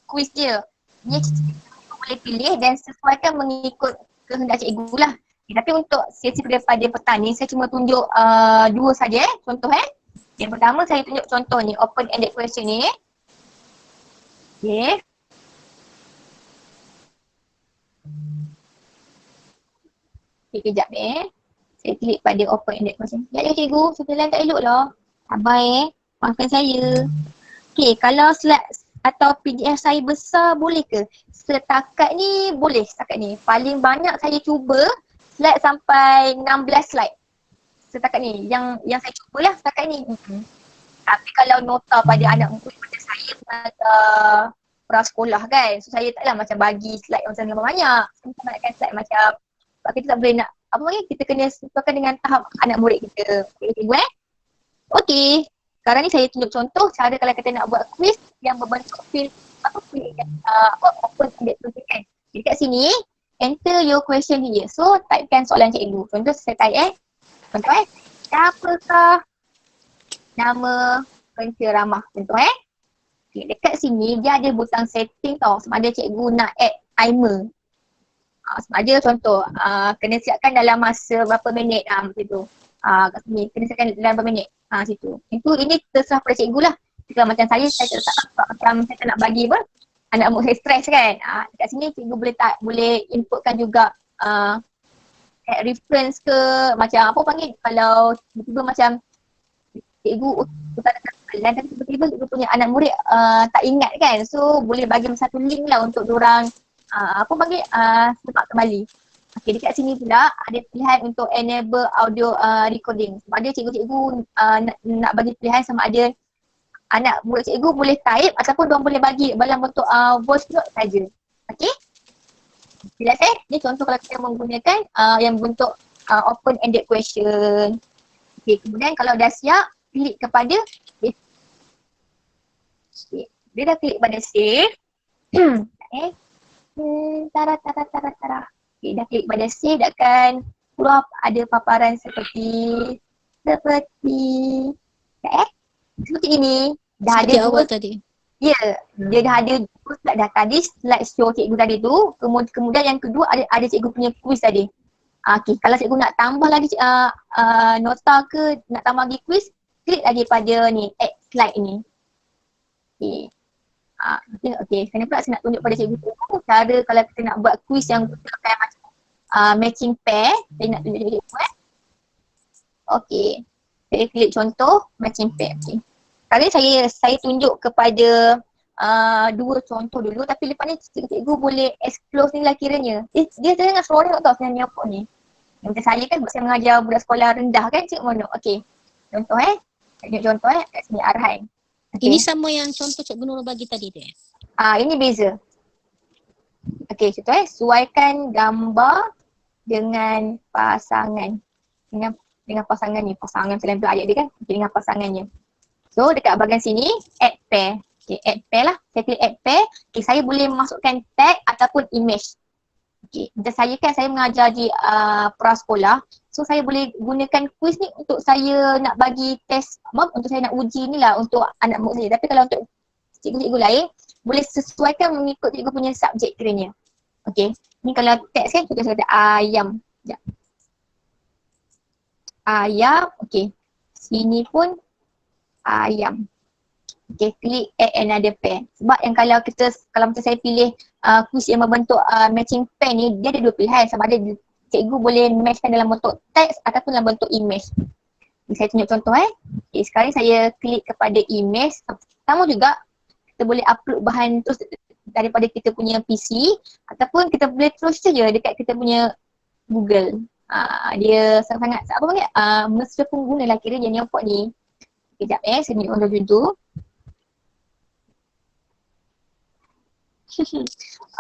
quiz dia. Ni cikgu boleh pilih dan sesuaikan mengikut kehendak cikgu lah. Okay, tapi untuk sesi daripada petang ni saya cuma tunjuk dua saja contoh Yang pertama saya tunjuk contoh ni open ended question ni. Okay. Kejap saya klik pada open ended question. Ya cikgu, soalan tak elok lah. Sabar maafkan saya. Okay, kalau slide atau PDF saya besar boleh ke? Setakat ni boleh setakat ni. Paling banyak saya cuba slide sampai 16 slide. Setakat ni. Yang saya cubalah setakat ni. Tapi kalau nota pada anak murid macam saya prasekolah kan. So saya taklah macam bagi slide macam banyak. Kita nakkan slide macam sebab kita tak boleh nak kita kena sesuaikan dengan tahap anak murid kita. Okay cikgu Okey. Sekarang ni saya tunjuk contoh cara kalau kita nak buat quiz yang berbentuk open ended question kan. Dekat sini enter your question here. So typekan soalan cikgu. Contoh saya type contoh siapakah nama penceramah? Contoh okay, dekat sini dia ada butang setting tau. Sama ada cikgu nak add timer. Sama ada contoh kena siapkan dalam masa berapa minit macam tu. Kat sini kena siapkan dalam berapa minit. Situ. Ini terserah pada cikgu lah. Kalau macam saya tak macam saya tak nak bagi apa anak murid saya stres kan. Dekat sini cikgu boleh inputkan juga add reference ke macam apa panggil kalau tiba-tiba macam cikgu tak ada soalan tapi tiba-tiba cikgu punya anak murid tak ingat kan. So boleh bagi satu link lah untuk diorang semak kembali. Okay, dekat sini pula ada pilihan untuk enable audio recording. Sebab ada cikgu-cikgu nak bagi pilihan sama ada anak murid cikgu boleh type ataupun diorang boleh bagi dalam bentuk voice note saja. Okay. Jelas Ni contoh kalau kita menggunakan yang bentuk open-ended question. Okay, kemudian kalau dah siap, klik kepada okay. Dia dah klik pada save. Tara. Okay, dah klik pada save, dah akan keluar ada paparan seperti ini. Dah Seperti ada awal tadi. Ya, dia dah ada slide dah tadi, slide show cikgu tadi tu. Kemudian yang kedua ada cikgu punya quiz tadi. Okay, kalau cikgu nak tambah lagi nota ke, nak tambah lagi quiz, klik lagi pada ni, add slide ni. Okay. Okay, sekarang pula saya nak tunjuk pada cikgu cara kalau kita nak buat quiz yang gunakan macam matching pair. Saya nak tunjuk cikgu Okay, saya klik contoh matching pair. Okay. Kali saya tunjuk kepada dua contoh dulu tapi lepas ni cikgu boleh explore ni lah kiranya. Dia jangan seronok tau sebenarnya apa ni. Macam saya kan saya mengajar budak sekolah rendah kan cikgu Mono. Okay, contoh tunjuk contoh kat sini arahan. Okay. Ini sama yang contoh Cikgu Nurul bagi tadi dia. Ini beza. Okay, contoh sesuaikan gambar dengan pasangan. Dengan pasangan ni, pasangan selain tu ayat dia kan. Okay, dengan pasangannya. So dekat bahagian sini add pair. Okay, add pair lah. Saya klik add pair. Okay, saya boleh masukkan tag ataupun image. Okay, macam saya kan saya mengajar di prasekolah. So saya boleh gunakan quiz ni untuk saya nak bagi test, untuk saya nak uji ni lah untuk anak murid saya. Tapi kalau untuk cikgu-cikgu lain, boleh sesuaikan mengikut cikgu punya subjek kiranya. Okay, ni kalau teks kan contoh saya kata ayam. Sekejap. Ayam, okay. Sini pun ayam. Okay, klik add another pair. Sebab yang kalau macam saya pilih quiz yang berbentuk matching pair ni, dia ada dua pilihan. Sama ada cikgu boleh matchkan dalam bentuk teks ataupun dalam bentuk image. Saya tunjuk contoh Okay, sekarang saya klik kepada image. Sama juga, kita boleh upload bahan terus daripada kita punya PC ataupun kita boleh terus saja dekat kita punya Google. Dia sangat apa panggil? Mesra pengguna lah kira yang nampak ni. Sekejap saya tunjuk contoh dulu.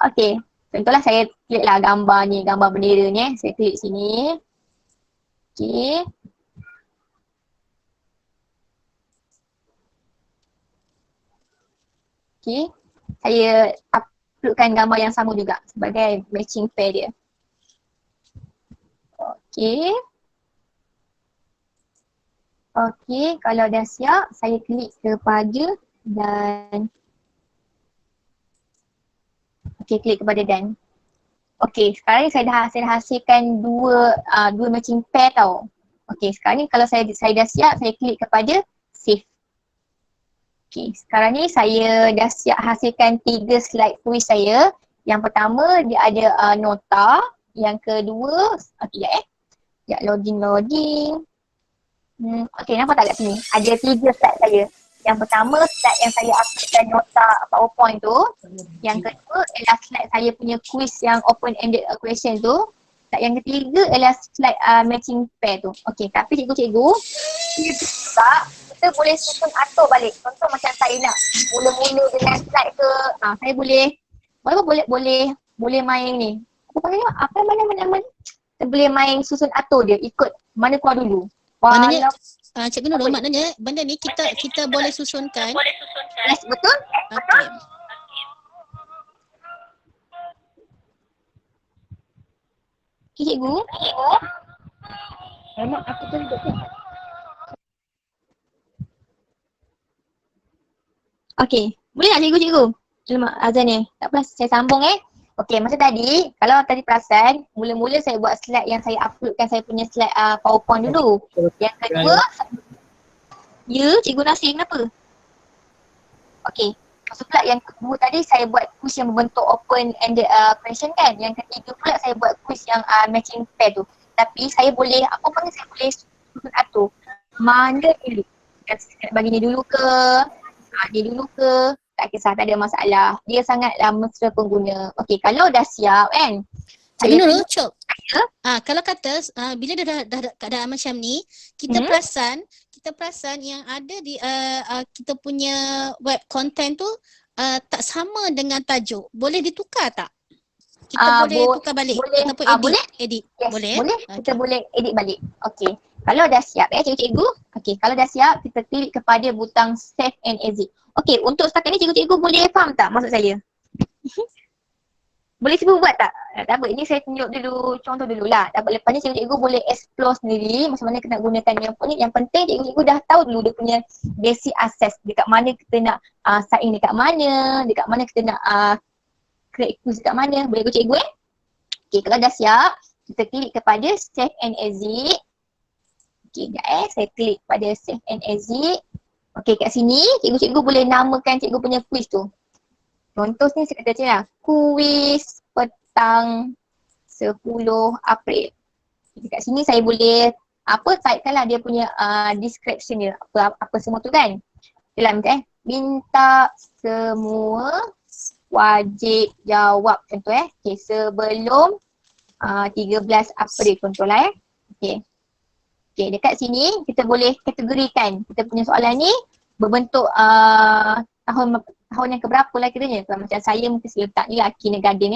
Okay, contohlah saya klik lah gambar ni, gambar bendera ni. Saya klik sini. Okay. Okay, saya uploadkan gambar yang sama juga sebagai matching pair dia. Okay. Okay, kalau dah siap, saya klik kepada dan okay, klik kepada dan. Okay, sekarang ni saya dah hasilkan dua matching pair tau. Okay, sekarang ni kalau saya dah siap, saya klik kepada save. Okay, sekarang ni saya dah siap hasilkan 3 slide quiz saya. Yang pertama dia ada nota, yang kedua, okay sekejap loading. Okay, nampak tak kat sini? Ada 3 slide saya. Yang pertama slide yang saya uploadkan nota PowerPoint tu. Yang kedua adalah slide saya punya quiz yang open-ended question tu. Slide yang ketiga adalah slide matching pair tu. Okay, tapi cikgu-cikgu kita boleh susun atur balik. Contoh macam saya nak mula-mula dengan slide ke, saya boleh main ni. Apa panggil mana kita boleh main susun atur dia ikut mana keluar dulu. Maknanya Cikgu Nurul, maknanya benda ni kita boleh susunkan. Yes, betul? Okay. Okay, cikgu. Alamak, aku tadi tak tahu. Okay. Boleh tak cikgu? Alamak, azan ni. Tak apa, saya sambung Okay, macam tadi, kalau tadi perasan, mula-mula saya buat slide yang saya uploadkan saya punya slide PowerPoint dulu. Yang kedua, ya, Cikgu Nasir kenapa? Okay. Maksud pula yang kedua tadi saya buat quiz yang berbentuk open-ended question kan. Yang ketiga pula saya buat quiz yang matching pair tu. Tapi saya boleh, saya boleh susun atur. Mana dulu? Bagi ni dulu ke? Dia dulu ke? Tak kisah, tak ada masalah. Dia sangatlah mesra pengguna. Okay, kalau dah siap kan? Cikgu Nurul, Cok. Ya? Kalau kata bila dah keadaan macam ni, kita perasan yang ada di kita punya web content tu tak sama dengan tajuk. Boleh ditukar tak? Kita boleh tukar balik ataupun edit. Yes, Boleh? Boleh. Kita boleh edit balik. Okay. Kalau dah siap cikgu-cikgu. Okay, kalau dah siap kita klik kepada butang save and exit. Okay, untuk setakat ni cikgu-cikgu boleh faham tak maksud saya? Boleh cuba buat tak? Tak apa, ini saya tunjuk dulu, contoh dululah. Tak apa, lepas ni cikgu-cikgu boleh explore sendiri macam mana kita nak gunakan yang ni. Yang penting cikgu-cikgu dah tahu dulu dia punya basic access. Dekat mana kita nak sign in dekat mana kita nak create quiz dekat mana. Boleh cikgu Okay, kalau dah siap, kita klik kepada save and exit. Okay, sekejap saya klik pada save and exit. Okay, kat sini cikgu-cikgu boleh namakan cikgu punya quiz tu. Contoh ni saya kata macam ni lah, kuis petang 10 April. Dekat sini saya boleh typekanlah dia punya description dia, apa semua tu kan. Dalam minta semua wajib jawab contoh okay, sebelum 13 April contohlah Okay. Okay, dekat sini kita boleh kategorikan kita punya soalan ni berbentuk tahun yang keberapa lah kiranya. Kalau macam saya mungkin saya letak ni lah kindergarten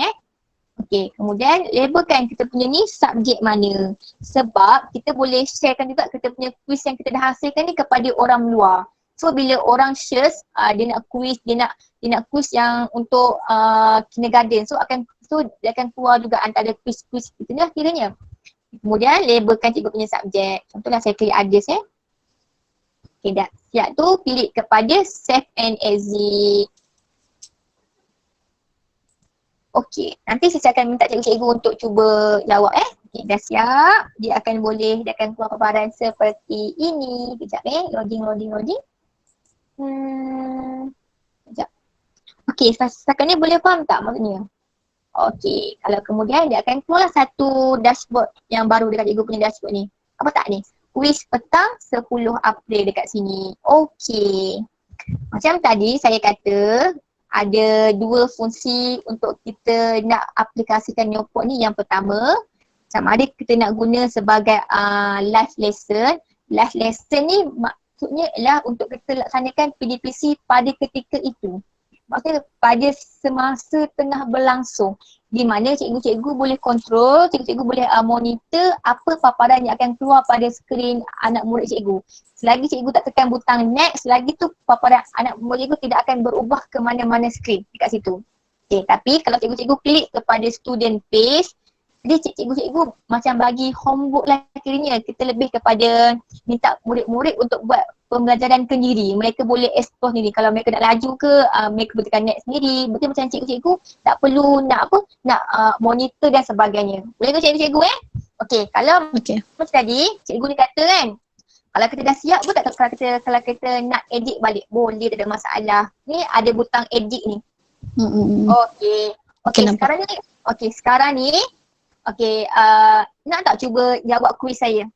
Okay, kemudian labelkan kita punya ni subjek mana. Sebab kita boleh sharekan juga kita punya quiz yang kita dah hasilkan ni kepada orang luar. So bila orang shares, dia nak quiz quiz yang untuk kindergarten. So dia akan keluar juga antara quiz-quiz kita ni lah kiranya. Kemudian labelkan cikgu punya subjek. Contohlah saya klik others Okay, dah siap tu pilih kepada save and exit. Okay, nanti saya akan minta cikgu-cikgu untuk cuba jawab Okay, dah siap. Dia akan keluar paparan seperti ini. Kejap loading. Kejap. Okay, setakat ni boleh faham tak maksudnya? Okay, kalau kemudian dia akan keluar satu dashboard yang baru dekat cikgu punya dashboard ni. Apa tak ni? Kuis petang 10 April dekat sini. Okay. Macam tadi saya kata ada dua fungsi untuk kita nak aplikasikan Neopod ni. Yang pertama, sama ada kita nak guna sebagai live lesson. Live lesson ni maksudnya ialah untuk kita laksanakan PDPC pada ketika itu. Maksudnya pada semasa tengah berlangsung, di mana cikgu-cikgu boleh kontrol, cikgu-cikgu boleh monitor apa paparan yang akan keluar pada skrin anak murid cikgu. Selagi cikgu tak tekan butang next, selagi tu paparan anak murid cikgu tidak akan berubah ke mana-mana skrin dekat situ. Okay, tapi kalau cikgu-cikgu klik kepada student page, jadi cikgu-cikgu macam bagi homework lah kiranya. Kita lebih kepada minta murid-murid untuk buat pembelajaran sendiri. Mereka boleh explore sendiri. Kalau mereka nak laju ke, mereka boleh tekan next sendiri. Betul macam cikgu-cikgu tak perlu nak monitor dan sebagainya. Boleh ke cikgu-cikgu Okay, kalau macam tadi cikgu ni kata kan, kalau kita dah siap pun tak kalau kita nak edit balik, boleh, tak ada masalah. Ni ada butang edit ni. Okay, sekarang ni nak tak cuba jawab kuis saya?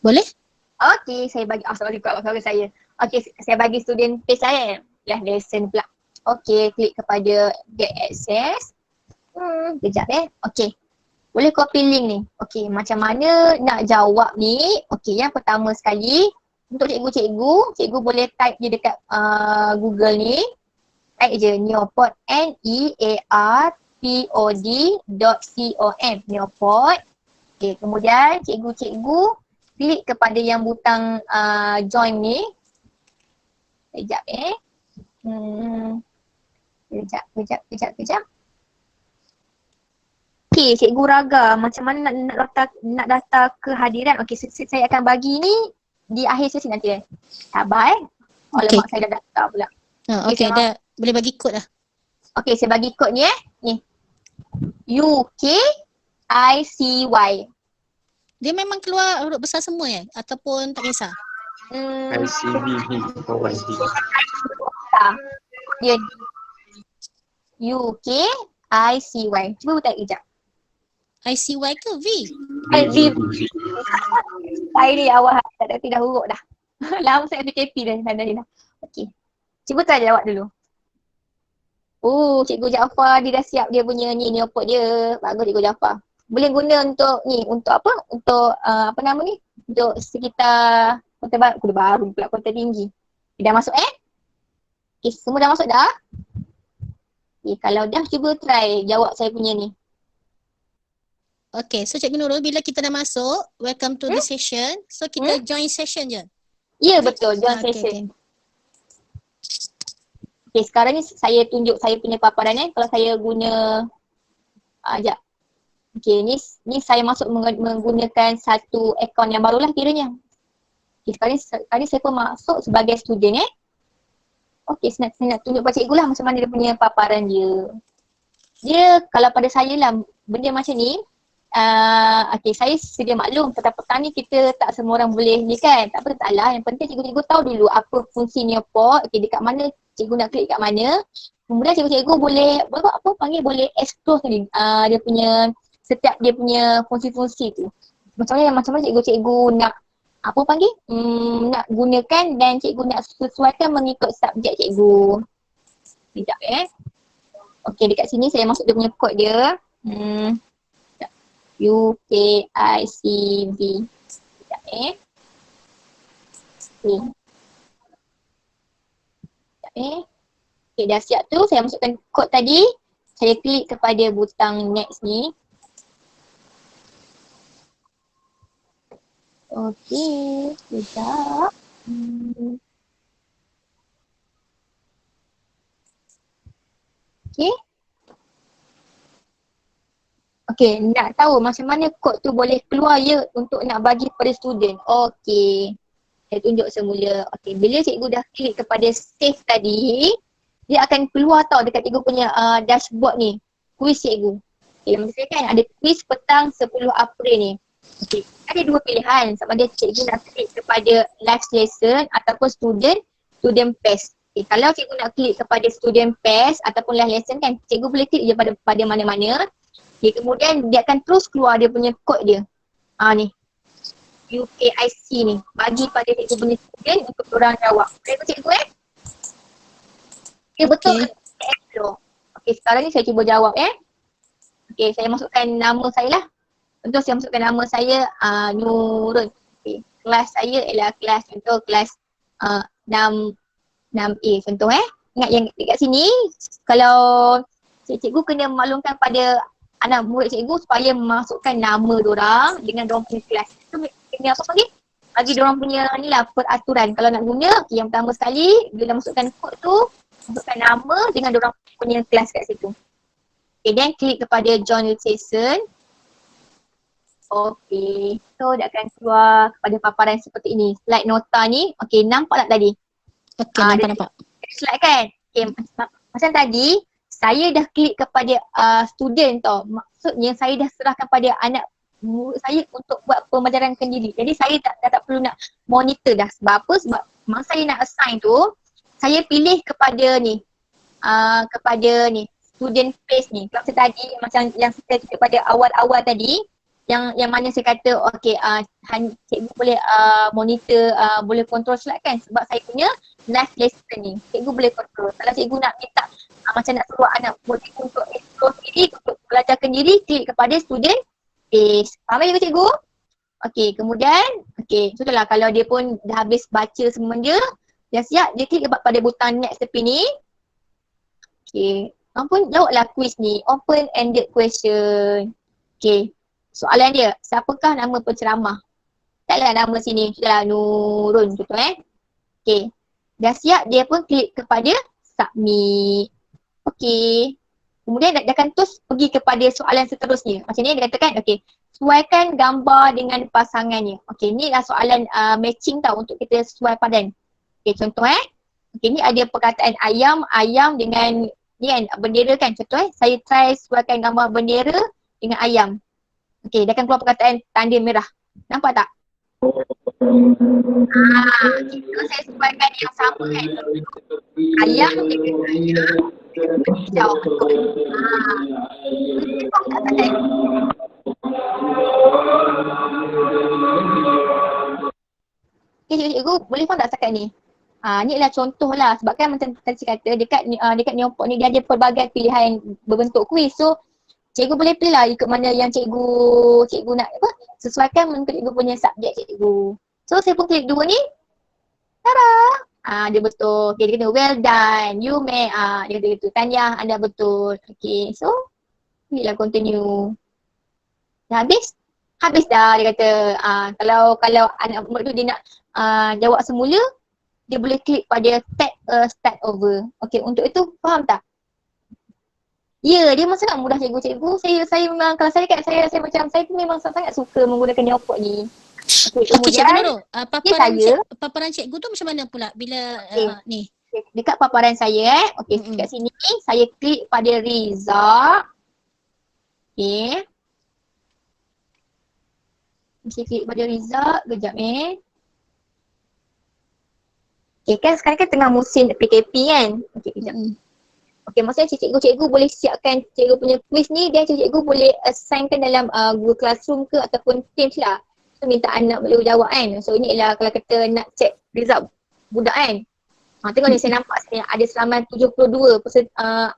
Boleh? Okay, saya bagi suara saya. Okay, saya bagi student page saya. Lesson pula. Okay, klik kepada get access. Kejap Okay. Boleh copy link ni. Okay, macam mana nak jawab ni? Okay, yang pertama sekali untuk cikgu boleh type je dekat Google ni. Type je Neopod nearpod.com Neopod. Okay, kemudian cikgu klik kepada yang butang join ni. Kejap Kejap. Okey, Cikgu Raga, macam mana nak daftar kehadiran? Okey, saya akan bagi ni di akhir sesi nanti Sabar Okey. Alamak, saya dah daftar pula. Okey, dah boleh bagi kod dah. Okey, saya bagi kod ni Ni. UKICY. Dia memang keluar huruf besar semua ataupun tak kisah? ICBV. Oh, ICBV. Dia UKICY. Cuba buka kejap. ICY ke V? V. Saya ni awal tak ada tidak huruf dah. Lama saya PKP dah ni dah. Okey. Cikgu try jawab dulu. Oh, Cikgu Jaafar dia dah siap dia punya ni opot dia. Bagus Cikgu Jaafar. Boleh guna untuk ni, untuk apa? Untuk apa nama ni? Untuk sekitar Kota Baru pula, Kota Tinggi. Dah masuk Okay, semua dah masuk dah? Okay, kalau dah cuba try jawab saya punya ni. Okay, so Cikgu Nurul, bila kita dah masuk, welcome to the session. So kita join session je. Ya, betul, join Okay, session. Okay, sekarang ni saya tunjuk saya punya paparan kalau saya guna sekejap. Okay, ni saya masuk menggunakan satu akaun yang barulah kiranya. Okay, sekarang ni saya pun masuk sebagai student Okay, saya nak tunjuk pada cikgu lah macam mana dia punya paparan dia. Dia kalau pada saya lah benda macam ni, okay, saya sedia maklum tentang petang ni kita tak semua orang boleh ni kan. Tak apa, tak lah. Yang penting cikgu-cikgu tahu dulu apa fungsi nearport, okay, dekat mana cikgu nak klik kat mana. Kemudian cikgu-cikgu boleh boleh explore tadi dia punya setiap dia punya fungsi-fungsi tu. Macam mana cikgu-cikgu nak nak gunakan dan cikgu nak sesuaikan mengikut subjek cikgu. Sekejap Okay, dekat sini saya masuk dia punya kod dia. UKICV. Sekejap Okay. Okay, dah siap tu. Saya masukkan kod tadi. Saya klik kepada butang next ni. Okay, sekejap. Okay. Okay, nak tahu macam mana kod tu boleh keluar untuk nak bagi kepada student. Okay. Saya tunjuk semula. Okay, bila cikgu dah klik kepada save tadi, dia akan keluar tau dekat cikgu punya dashboard ni. Quiz cikgu. Okay, macam saya kan ada quiz petang 10 April ni. Okay, ada dua pilihan sama ada cikgu nak klik kepada live lesson ataupun student PES. Okay, kalau cikgu nak klik kepada student PES ataupun live lesson kan, cikgu boleh klik je pada mana-mana. Okay, kemudian dia akan terus keluar dia punya kod dia. Ni. UKIC ni. Bagi pada cikgu punya student untuk orang jawab. Boleh ikut cikgu Okay, betul. Okay, sekarang ni saya cuba jawab Okay, saya masukkan nama saya lah. Contoh saya masukkan nama saya Nurul. Okay, kelas saya ialah kelas contoh kelas 6A contoh Ingat yang dekat sini kalau cikgu kena maklumkan pada anak murid cikgu supaya masukkan nama diorang dengan diorang punya kelas. Itu kena apa panggil? Bagi diorang punya ni lah peraturan. Kalau nak guna, okay, yang pertama sekali bila masukkan kod tu, masukkan nama dengan diorang punya kelas kat situ. Okay, then klik kepada join session. Okay, so dia akan keluar kepada paparan seperti ini. Slide nota ni, okay, nampak tak tadi? Okay, nampak. Slide kan? Okay, macam tadi, saya dah klik kepada student tau. Maksudnya saya dah serahkan pada anak murid saya untuk buat pembelajaran sendiri. Jadi saya tak perlu nak monitor dah. Sebab apa? Sebab masa saya nak assign tu, saya pilih kepada ni. Student place ni. Kalau tadi macam yang saya kata pada awal-awal tadi, yang mana saya kata okay, cikgu boleh monitor, boleh control slide kan sebab saya punya live lesson ni. Cikgu boleh control. Kalau cikgu nak minta macam nak suruh anak murid untuk explore sendiri, untuk belajar sendiri, klik kepada student base. Faham ya cikgu? Okay, kemudian, okay, contohlah kalau dia pun dah habis baca semua dia, dah siap, dia klik pada butang next tepi ni. Okay, ampun jawablah quiz ni, open-ended question. Okay, soalan dia, siapakah nama penceramah? Taklah nama sini, sudahlah Nurul contoh Okay, dah siap dia pun klik kepada submit. Okay, Kemudian dia akan terus pergi kepada soalan seterusnya. Macam ni dia katakan, okay, sesuaikan gambar dengan pasangannya. Okay, ni lah soalan matching tau untuk kita sesuai padan. Okay, contoh okay, ni ada perkataan ayam dengan ni kan, bendera kan. Contoh saya try sesuaikan gambar bendera dengan ayam. Okay, dia akan keluar perkataan tanda merah. Nampak tak? Itu saya sesuaikan yang sama kan. Ayam dengan ayam hijau betul. Okay, cikgu boleh faham tak setakat ni? Ni adalah contoh lah sebab kan macam tadi saya kata dekat Neopok ni dia ada pelbagai pilihan berbentuk kuis. So cikgu boleh pilih lah ikut mana yang cikgu nak sesuaikan mengikut cikgu punya subjek cikgu. So saya pun klik 2 ni. Tara! Dia betul. Okay, dia kata well done. You may dia kata gitu. Tahniah anda betul. Okay, so inilah continue. Dah habis? Habis dah dia kata. Kalau anak murid tu dia nak jawab semula, dia boleh klik pada tab start over. Okay, untuk itu faham tak? Ya, dia memang sangat mudah cikgu. Saya memang kalau saya kat saya macam saya tu memang sangat suka menggunakan Neopok ni. Okay, Okey, Cikgu Nurul, paparan cikgu tu macam mana pula bila ni? Dekat paparan saya okey, kat sini saya klik pada result. Okey. Saya klik pada result, kejap Okey, kan sekarang kan tengah musim PKP kan? Okey, kejap. Okey, maksudnya cikgu boleh siapkan cikgu punya quiz ni dan cikgu boleh assignkan dalam Google Classroom ke ataupun Teams lah. So minta anak boleh jawab kan. So ni ialah kalau kita nak check result budak kan. Tengok ni saya nampak sini ada selama 72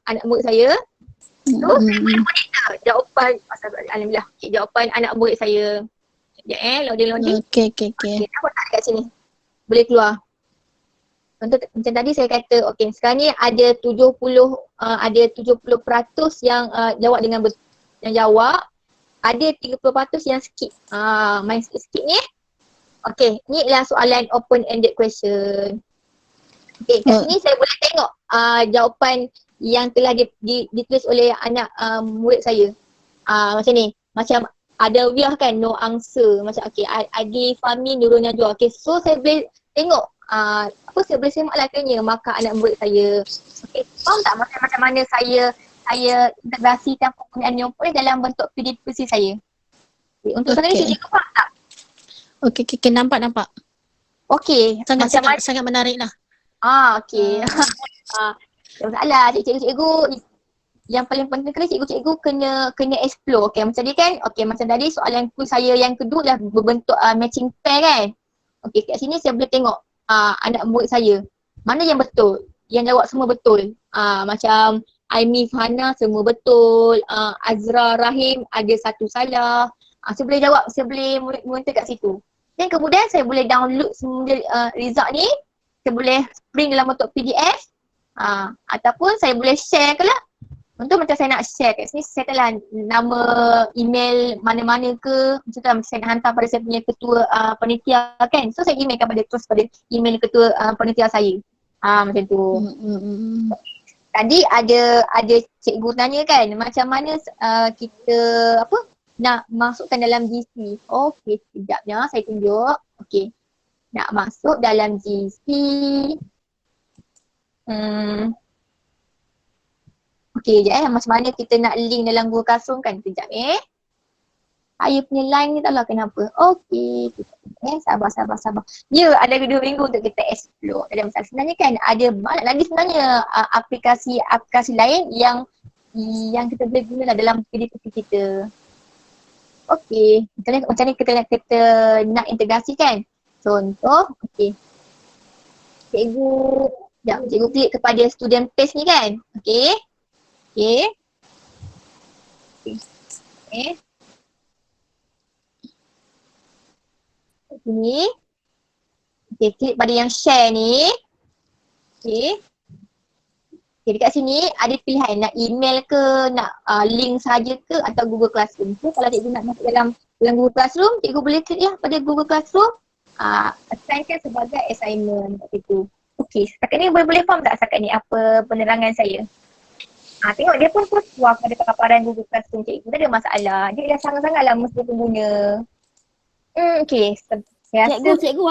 anak murid saya. So saya boleh monitor jawapan alhamdulillah. Okay, jawapan anak murid saya. Sekejap loading. Okey. Nampak tak kat sini? Boleh keluar. Contoh macam tadi saya kata okey sekarang ni ada 70% yang jawab dengan betul. Yang jawab ada 30% yang skip. Main skip ni. Okay, ni adalah soalan open-ended question. Okay, kat sini saya boleh tengok jawapan yang telah ditulis oleh anak murid saya. Macam ni, macam ada wiah kan, no answer. Macam okay, Adi, Fahmi, Nurul Najwa. Okay, so saya boleh tengok saya boleh semak latarnya markah anak murid saya. Okay, faham tak macam mana saya integrasikan penggunaan Neopok ni dalam bentuk PDPC saya. Okay, untuk sekarang ni cikgu faham tak? Okey, nampak. Okey, sangat menarik lah. Okey. Tak masalah cikgu. Yang paling penting kali cikgu kena explore. Okey, macam tadi kan. Okey, macam tadi soalan quiz saya yang kedua dah berbentuk matching pair kan. Okey, kat sini saya boleh tengok anak murid saya. Mana yang betul? Yang jawab semua betul. Macam Aimi Fahana semua betul. Azra Rahim ada satu salah. Saya boleh jawab, saya boleh monitor kat situ. Dan kemudian saya boleh download semua result ni. Saya boleh print dalam bentuk PDF. Ataupun saya boleh share ke lah. Untuk macam saya nak share kat sini, saya telah nama email mana-mana ke. Macam saya nak hantar pada saya punya ketua panitia kan. So saya emailkan terus pada email ketua panitia saya. Macam tu. Tadi ada cikgu tanya kan macam mana kita nak masukkan dalam GC. Okey, sekejapnya saya tunjuk. Okey. Nak masuk dalam GC. Okey, sekejap macam mana kita nak link dalam Google Classroom kan. Sekejap saya punya line ni taklah kenapa. Okey, sabar. Ya, ada 2 minggu untuk kita explore. Tak ada masalah. Sebenarnya kan ada banyak lagi sebenarnya aplikasi lain yang kita boleh guna dalam PDPC kita. Okey, macam ni kita nak integrasi kan. Contoh, okey. Cikgu klik kepada student page ni kan. Okey. Sini. Okay, klik pada yang share ni. Okay, dekat sini ada pilihan nak email ke, nak link saja ke atau Google Classroom. So kalau cikgu nak masuk dalam Google Classroom, cikgu boleh klik pada Google Classroom. Assignkan sebagai assignment kat situ. Okay, setakat ni boleh faham tak setakat ni apa penerangan saya? Tengok dia pun terus keluar pada paparan Google Classroom cikgu, tak ada masalah. Dia dah sangat-sangat lama sebagai pengguna. Okay. Saya rasa Cikgu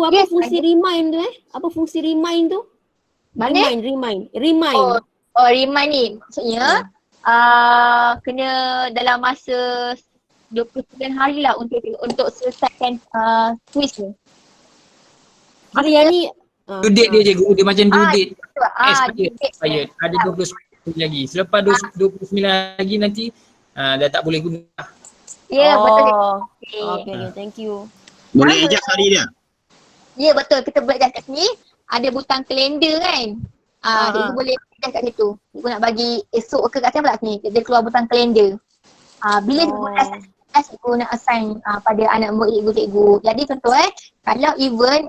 apa Yes, fungsi remind tu Apa fungsi remind tu? mana? Remind. Remind ni maksudnya kena dalam masa 29 hari lah untuk selesaikan quiz ni. Hari yang ni Due date dia cikgu, dia macam due date. Due date. Expired. Ada 29 lagi. Selepas 29 lagi nanti dah tak boleh guna. Ya, betul. Okay, thank you. Boleh adjust hari dia? Ya, betul. Kita boleh adjust kat sini. Ada butang kalender kan. Cikgu boleh adjust kat situ. Cikgu nak bagi esok ke kat siapa kat sini. Dia keluar butang kalender. Bila cikgu dah cikgu nak assign pada anak murid cikgu. Jadi contoh kalau even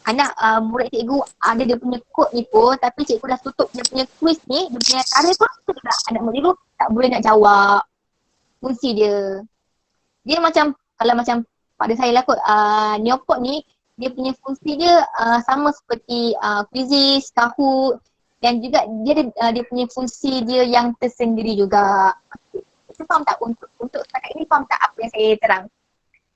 anak murid cikgu ada dia punya kod ni pun, tapi cikgu dah tutup dia punya quiz ni, dia punya tarikh pun juga anak murid cikgu tak boleh nak jawab fungsi dia. Dia macam, kalau macam pada saya lah kot, Neopod ni dia punya fungsi dia sama seperti Quizizz, Kahoot, dan juga dia punya fungsi dia yang tersendiri juga. Itu faham tak? Untuk setakat ini faham tak apa yang saya terang?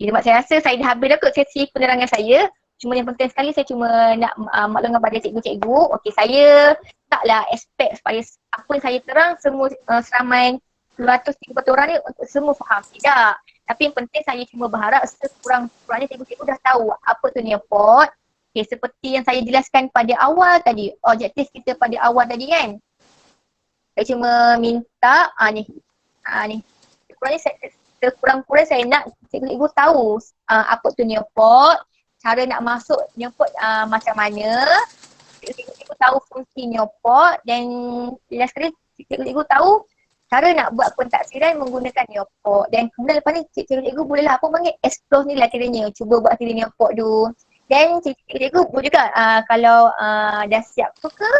Sebab saya rasa saya dah habis dah kot sesi penerangan saya. Cuma yang penting sekali saya cuma nak maklumkan pada cikgu-cikgu. Okey, saya taklah expect supaya apa yang saya terang semua seramai 230 orang ni untuk semua faham. Tidak. Tapi yang penting saya cuma berharap sekurang-kurangnya cikgu-cikgu dah tahu apa tu Neopod. Okay, seperti yang saya jelaskan pada awal tadi, objektif kita pada awal tadi kan. Saya cuma minta, ni. Sekurang-kurangnya saya nak cikgu-cikgu tahu apa tu Neopod, cara nak masuk Neopod macam mana, cikgu-cikgu tahu fungsi Neopod, dan last sekali cikgu-cikgu tahu cara nak buat pentaksiran menggunakan Neopod. Dan kemudian lepas ni cikgu-cikgu bolehlah explore ni lah kiranya, cuba buat kira Neopod tu. Dan cikgu-cikgu boleh juga kalau dah siap tu ke,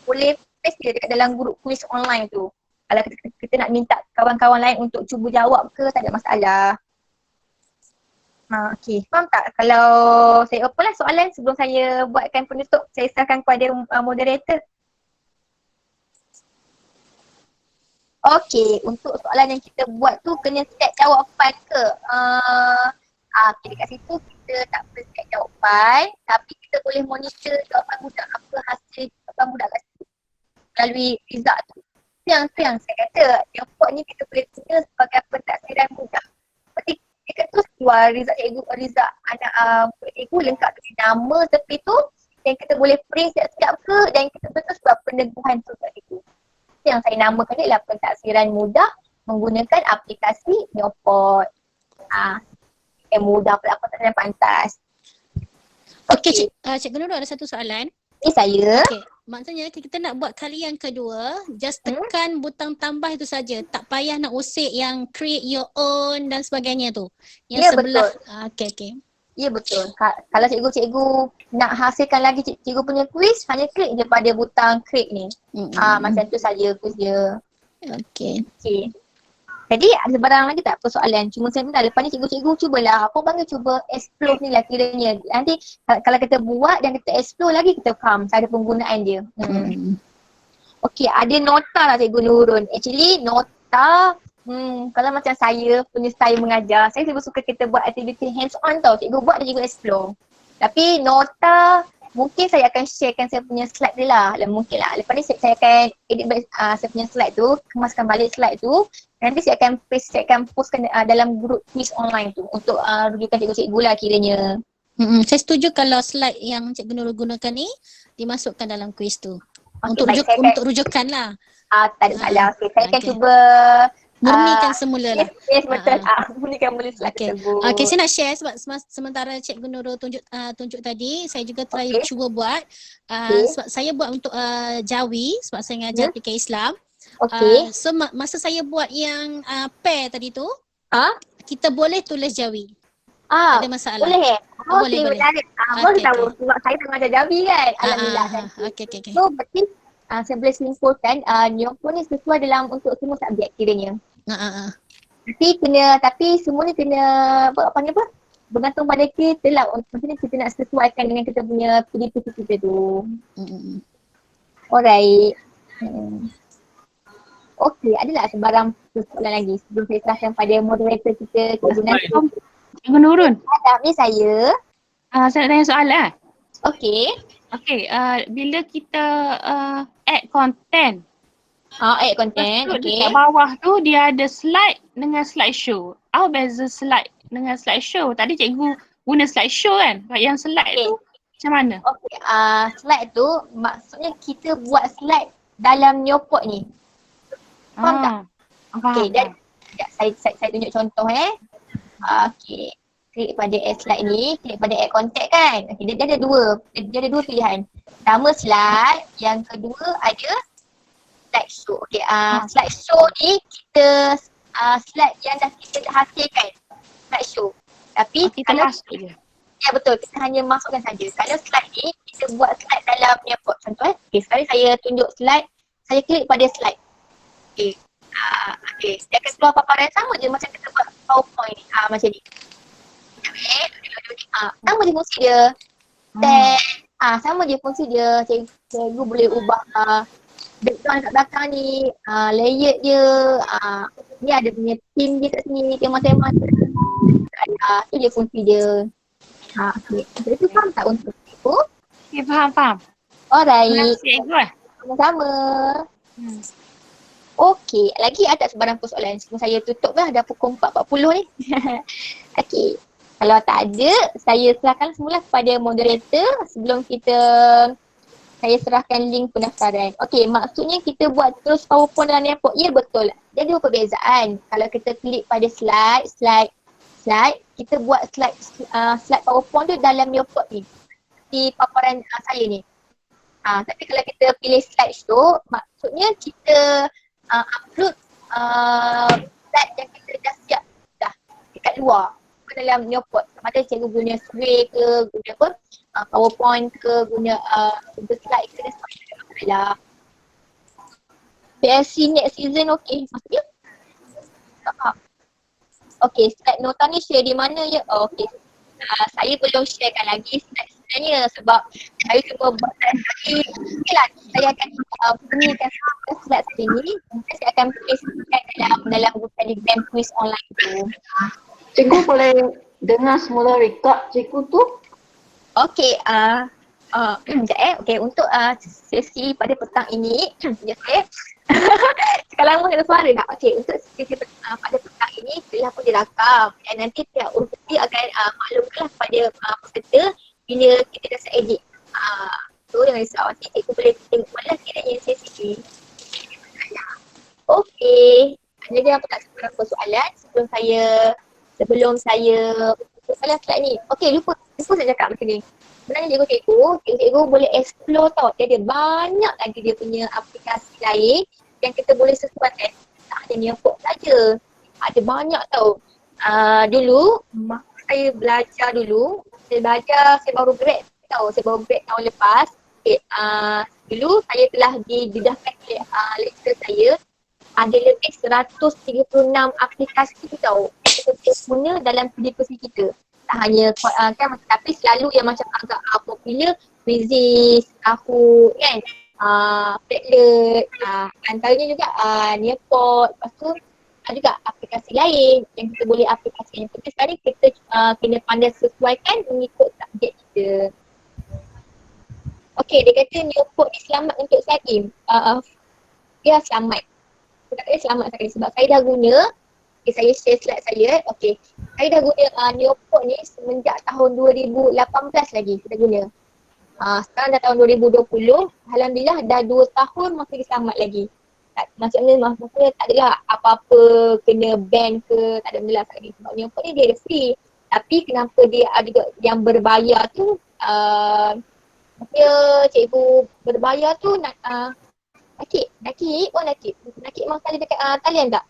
boleh paste dia dekat dalam grup quiz online tu. Kalau kita nak minta kawan-kawan lain untuk cuba jawab ke, tak ada masalah. Okay, faham tak? Kalau saya open lah soalan sebelum saya buatkan penutup, saya serahkan kepada moderator. Okay, untuk soalan yang kita buat tu kena set jawapan ke? Okay, dekat situ kita tak perlu set jawapan, tapi kita boleh monitor jawapan budak, apa hasil jawapan budak kat situ melalui result tu. Yang saya kata, Neopod ni kita boleh guna sebagai pentaksiran mudah. Seperti kita terus keluar result cikgu, result anak cikgu lengkap dengan nama tepi tu, dan kita boleh print siap-siap ke, dan kita terus buat peneguhan tu kat situ. Yang saya namakan dia adalah pentaksiran mudah menggunakan aplikasi Neopod. Yang mudah pula pentaksiran pantas. Okey, Cikgu Nurul ada satu soalan. Saya. Okey, maksudnya kita nak buat kali yang kedua, just tekan butang tambah itu saja. Tak payah nak usik yang create your own dan sebagainya tu. Yang sebelah. Okey. Ya betul. Kalau cikgu-cikgu nak hasilkan lagi cikgu punya quiz, hanya klik je pada butang create ni. Macam tu saja quiz dia. Okey. Jadi ada barang lagi tak persoalan? Cuma saya minta lepas ni cikgu-cikgu cubalah. Cuba explore ni lah kiranya. Nanti kalau kita buat dan kita explore lagi, kita faham cara penggunaan dia. Okey, ada nota lah Cikgu Nurul. Actually nota, kalau macam saya punya style mengajar, saya suka kita buat aktiviti hands on tau. Cikgu buat dan cikgu explore. Tapi nota, mungkin saya akan sharekan saya punya slide dia lah. Mungkin lah. Lepas ni saya akan edit balik saya punya slide tu, kemaskan balik slide tu. Nanti saya akan postkan dalam grup quiz online tu untuk rujukan cikgu-cikgu lah kiranya. Saya setuju kalau slide yang Cikgu Nurul gunakan ni dimasukkan dalam quiz tu. Okay, untuk rujukan lah. Tak ada masalah. Okay, saya akan cuba murnikan semula lah. Yes, betul. Murnikan mula slide tersebut. Okay, saya nak share sebab sementara Cikgu Nurul tunjuk tadi, saya juga cuba buat. Sebab saya buat untuk Jawi, sebab saya ngajar PK Islam. So masa saya buat yang pair tadi tu, kita boleh tulis Jawi. Tak ada masalah. Boleh. Boleh. Boleh tahu sebab saya tengah ngajar Jawi kan. Alhamdulillah. Okay. So berarti saya boleh simpulkan Neopod ni sesuai dalam untuk semua subjek kiranya. Tapi semua ni kena bergantung pada kita lah. Maksudnya kita nak sesuaikan dengan kita punya PDP kita tu. Alright. Okey, adalah sebarang soalan lagi sebelum saya serahkan pada moderator kita, Cikgu Nanti. Cikgu Nurun, Ada ni saya. saya nak tanya soalan. Okey. Okey, bila kita add content, Add lepas content. tu Okey. dekat bawah tu dia ada slide dengan slideshow. Apa beza slide dengan slideshow? Tadi cikgu guna slideshow kan? Yang slide Okey. tu macam mana? Okey, slide tu maksudnya kita buat slide dalam Neoport ni. Faham tak? Okey, dan saya tunjuk contoh Okey. Klik pada add slide ni, klik pada add contact kan. Okey, dia ada dua pilihan. Pertama slide, yang kedua ada slideshow. Okey, slideshow ni kita slide yang dah kita hasilkan. Slideshow. Tapi Kita kalau masuk je. ya betul, kita hanya masukkan saja. Kalau slide ni kita buat slide dalam Neoport. Contoh okey, sekarang saya tunjuk slide, saya klik pada slide. Okey. Okey, dia akan keluar paparan sama je macam kita buat PowerPoint ni. Macam ni. Sama je fungsi dia. Dan sama je fungsi dia. Cikgu boleh ubah background kat belakang ni, layer dia, ni ada punya theme dia kat sini, tema-tema dia. Tu je fungsi dia. Okey. Jadi tu faham tak untuk cikgu? Okay, faham. Alright. Terima kasih cikgu Sama-sama. Okey, lagi ada sebarang persoalan sebelum saya tutup dah pukul 4.40 ni. Okey. Kalau tak ada, saya serahkan semula kepada moderator sebelum saya serahkan link pendaftaran. Okey, maksudnya kita buat terus PowerPoint dalam Neoport. Ya betul. Dia ada perbezaan. Kalau kita klik pada slide, kita buat slide PowerPoint tu dalam Neoport ni. Di paparan saya ni. Tapi kalau kita pilih slideshow, maksudnya kita upload slide yang kita dah siap dah dekat luar ke dalam Neoport. Sama ada cikgu guna Sway ke, guna PowerPoint ke, guna Google Slide ke dan sebagainya. PLC next season okey maksudnya? Tak faham. Okey, slide nota ni share di mana ya? Okey. Saya belum sharekan lagi slide sebenarnya sebab saya cuba buat slide tadi. Okeylah, saya akan bunyikan slide tadi ni. Kemudian saya akan pastekan dalam Google Telegram quiz online tu. Cikgu boleh dengar semula rekod cikgu tu? Okey, sekejap Okey, untuk sesi pada petang ini, sekejap sekarang lama kena suara tak? Okey, untuk sesi pada petang ini telah pun dirakam dan nanti pihak universiti akan maklumkanlah kepada peserta bila kita dah set edit. So jangan risau, nanti cikgu boleh tengok malas kiranya sesi ni. Okey, ada apa tak sebarang persoalan sebelum saya soalan slide ni. Okey, lupa saya cakap macam ni. Sebenarnya cikgu boleh explore tau. Dia ada banyak lagi dia punya aplikasi lain yang kita boleh sesuaikan. Tak hanya Neoport saja. Ada banyak tau. Dulu, saya belajar saya baru grad tau. Saya baru grad tahun lepas. Dulu saya telah didedahkan oleh lecturer saya. Ada lebih 136 aplikasi tau. Kita guna dalam kursus kita. Tak hanya kan, tapi selalu yang macam agak popular, Quizzes, Kahoot kan, Padlet, antaranya juga Neoport. Lepas tu ada juga aplikasi lain yang kita boleh aplikasikan. Tapi sekarang kita kena pandai sesuaikan mengikut subjek kita. Okey, dia kata Neoport ni selamat untuk sign-in. Ya selamat. Saya kata selamat sekali sebab saya dah guna. Okay, saya share slide saya. Okey, saya dah guna Neoport ni semenjak tahun 2018 lagi kita guna. Sekarang dah tahun 2020. Alhamdulillah dah 2 tahun masih selamat lagi. Maksudnya tak adalah apa-apa kena ban ke, tak ada benda lah sekali. Sebab Neoport ni dia ada free. Tapi kenapa dia ada juga yang berbayar tu, dia cikgu berbayar tu Nakib memang tali dekat talian tak?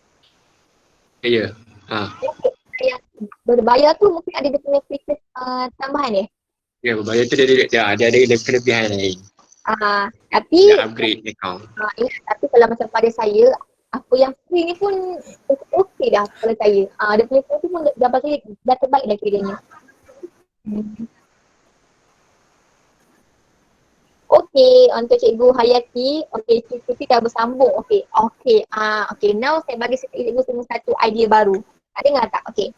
Ya. Yang berbayar tu mungkin ada dia punya features tambahan Ya, berbayar tu dia ada kelebihan lain. Tapi Dia upgrade account. tapi kalau macam pada saya, apa yang free ni pun okey dah pada saya. Dia punya fungsi pun dah terbaik dah kiranya. kasih untuk Cikgu Hayati. Okey, kita dah bersambung. Okey. Now saya bagi Cikgu semua satu idea baru. Dengar tak? Okey.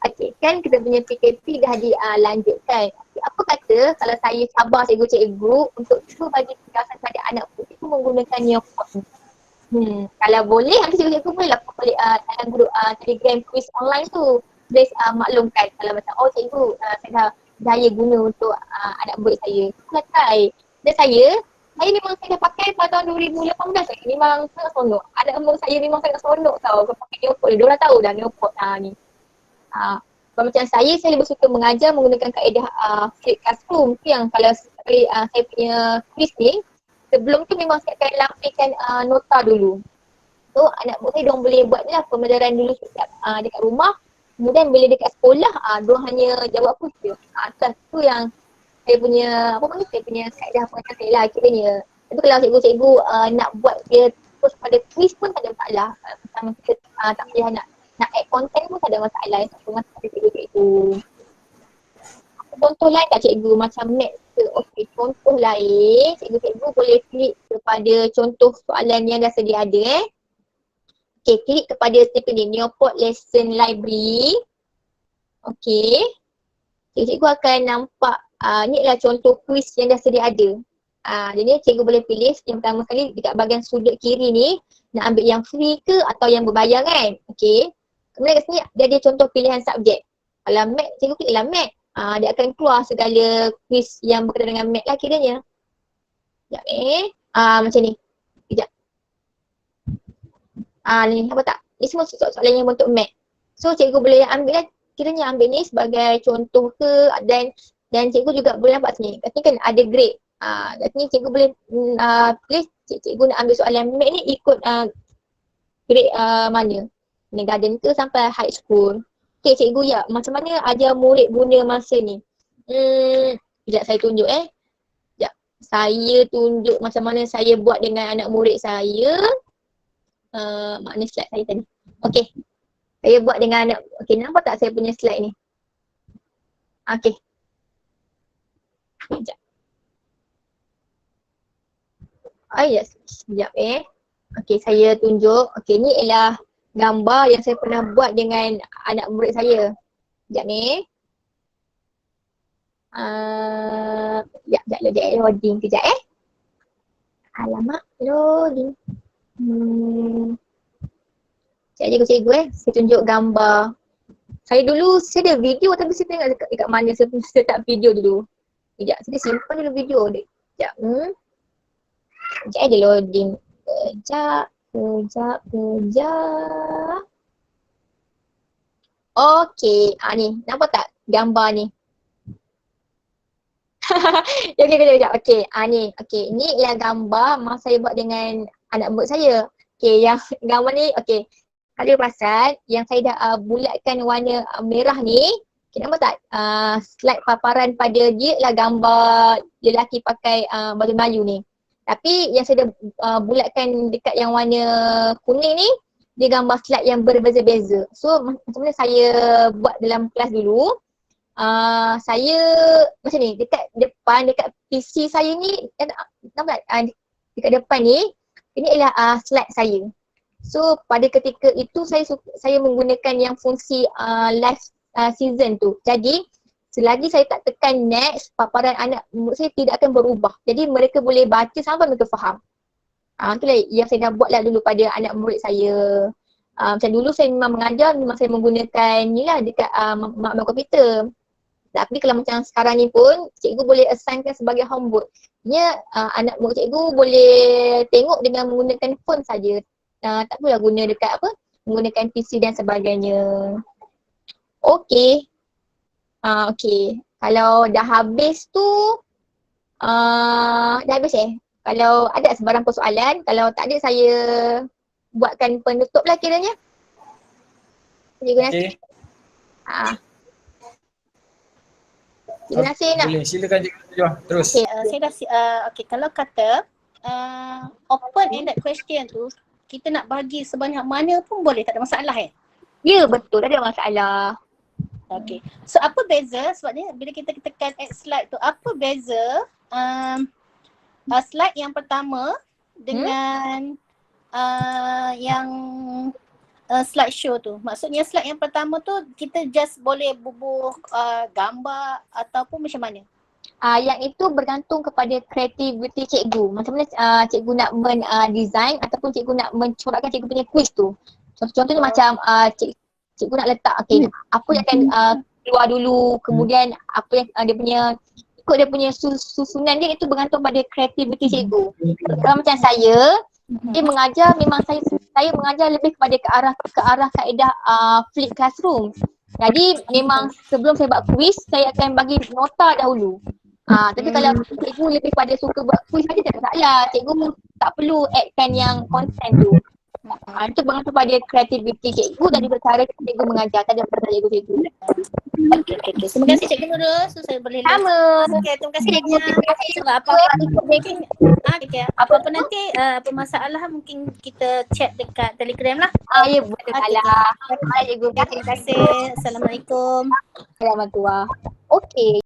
Okey, kan kita punya PKP dah dilanjutkan. Okay, apa kata kalau saya sabar cikgu-cikgu untuk cuba bagi penjelasan pada anak cikgu menggunakan neopod ni. Kalau boleh, nanti cikgu-cikgu boleh lah dalam grup Telegram quiz online tu. Please maklumkan kalau macam, cikgu saya dah daya guna untuk anak murid saya. Selesai. Dan saya memang saya dah pakai pada tahun 2018 saya. Memang sangat seronok. Anak murid saya memang sangat seronok tau. Kalau pakai neopod. Dia orang tahu dah neopod ni. Macam saya lebih suka mengajar menggunakan kaedah flip classroom. Tu yang kalau sekali saya punya quiz ni, sebelum tu memang saya akan lampikan nota dulu. So anak murid saya diorang boleh buat ni lah pembelajaran dulu dekat rumah. Kemudian bila dekat sekolah, diorang hanya jawab apa je. Tu yang saya punya, saya punya kaedah pengajaran lah kiranya. Tapi kalau cikgu-cikgu nak buat dia terus pada quiz pun tak ada masalah. Macam kita tak payah nak add content pun tak ada masalah. Tak ada masalah cikgu-cikgu. Contoh lain tak cikgu macam maths ke? Okey, contoh lain cikgu-cikgu boleh klik kepada contoh soalan yang dah sedia ada Okey, klik kepada stiker ni, Neopod Lesson Library. Okey. Cikgu akan nampak ni adalah contoh quiz yang dah sedia ada. Jadi cikgu boleh pilih yang pertama sekali dekat bahagian sudut kiri ni nak ambil yang free ke atau yang berbayar kan. Okey. Kemudian kat sini dia ada contoh pilihan subjek. Kalau math, cikgu kliklah math. Dia akan keluar segala quiz yang berkaitan dengan math lah kiranya. Sekejap macam ni. Sekejap. Ni apa tak? Ni semua soalan yang bentuk math. So cikgu boleh ambil kiranya ambil ni sebagai contoh ke dan cikgu juga boleh nampak sini. Kat sini kan ada grade. Kat sini cikgu boleh pilih cikgu nak ambil soalan math ni ikut grade mana. Kindergarten ke sampai high school. Okay cikgu ya, macam mana ajar murid guna masa ni? Sekejap saya tunjuk Sekejap. Saya tunjuk macam mana saya buat dengan anak murid saya. Makna slide saya tadi. Okay. Saya buat dengan anak, okay nampak tak saya punya slide ni? Okay. Sekejap. Yes. Sekejap Okay saya tunjuk. Okay ni ialah gambar yang saya pernah buat dengan anak murid saya. Sekejap ni. Sekejap loading kejap Alamak, loading. Cikgu, saya tunjuk gambar. Saya dulu, saya ada video tapi saya tengok dekat mana saya tak video dulu. Sekejap, saya simpan dulu video dia. Sekejap. Sekejap dia loading. Sekejap. Okey, ni nampak tak gambar ni? Kejap. Okey, ni. Okey, ni ialah gambar masa saya buat dengan anak murid saya. Okey, yang gambar ni, okey. Kalau perasan, yang saya dah bulatkan warna merah ni, okay, nampak tak? Slide paparan pada dia ialah gambar lelaki pakai baju Melayu ni. Tapi yang saya dah bulatkan dekat yang warna kuning ni, dia gambar slide yang berbeza-beza. So macam mana saya buat dalam kelas dulu, saya macam ni, dekat depan, dekat PC saya ni, nampak tak? Dekat depan ni, ini ialah slide saya. So pada ketika itu saya menggunakan yang fungsi live season tu. Jadi selagi saya tak tekan next, paparan anak murid saya tidak akan berubah. Jadi mereka boleh baca sampai mereka faham. Itulah yang saya dah buat lah dulu pada anak murid saya. Macam dulu saya memang mengajar, memang saya menggunakan ni lah dekat makmal komputer. Tapi kalau macam sekarang ni pun, cikgu boleh assignkan sebagai homework. Anak murid cikgu boleh tengok dengan menggunakan phone saja. Tak perlulah guna dekat menggunakan PC dan sebagainya. Okey. Okey. Kalau dah habis tu, dah habis Kalau ada sebarang persoalan, kalau tak ada saya buatkan penutup lah kiranya. Terima kasih. Terima kasih nak. Boleh, silakan cikgu terus. Okay, saya dah kalau kata open-ended question tu, kita nak bagi sebanyak mana pun boleh, tak ada masalah Ya betul, tak ada masalah. Okay. So apa beza sebabnya bila kita tekan add slide tu, apa beza slide yang pertama dengan yang slideshow tu. Maksudnya slide yang pertama tu kita just boleh bubuh gambar ataupun macam mana? Yang itu bergantung kepada kreativiti cikgu. Macam mana cikgu nak design ataupun cikgu nak mencorakkan cikgu punya quiz tu. Contohnya macam cikgu nak letak apa yang akan keluar dulu, kemudian apa yang dia punya ikut dia punya susunan dia, itu bergantung pada kreativiti cikgu. Kalau macam saya, dia mengajar memang saya mengajar lebih kepada ke arah kaedah flip classroom. Jadi memang sebelum saya buat quiz, saya akan bagi nota dahulu. Tapi kalau cikgu lebih pada suka buat quiz saja, tak salah. Cikgu tak perlu addkan yang konten tu. Itu bergantung pada kreativiti cikgu dan juga cara cikgu mengajar. Tak ada pasal cikgu-cikgu. Okey. Terima kasih Cikgu Nurul. So saya boleh Sama. Okey, terima kasih Cikgu. Sebab apa-apa mungkin apa-apa nanti masalah mungkin kita chat dekat Telegram lah. Ya, betul salah. Terima kasih. Assalamualaikum. Warahmatullahi. Okey.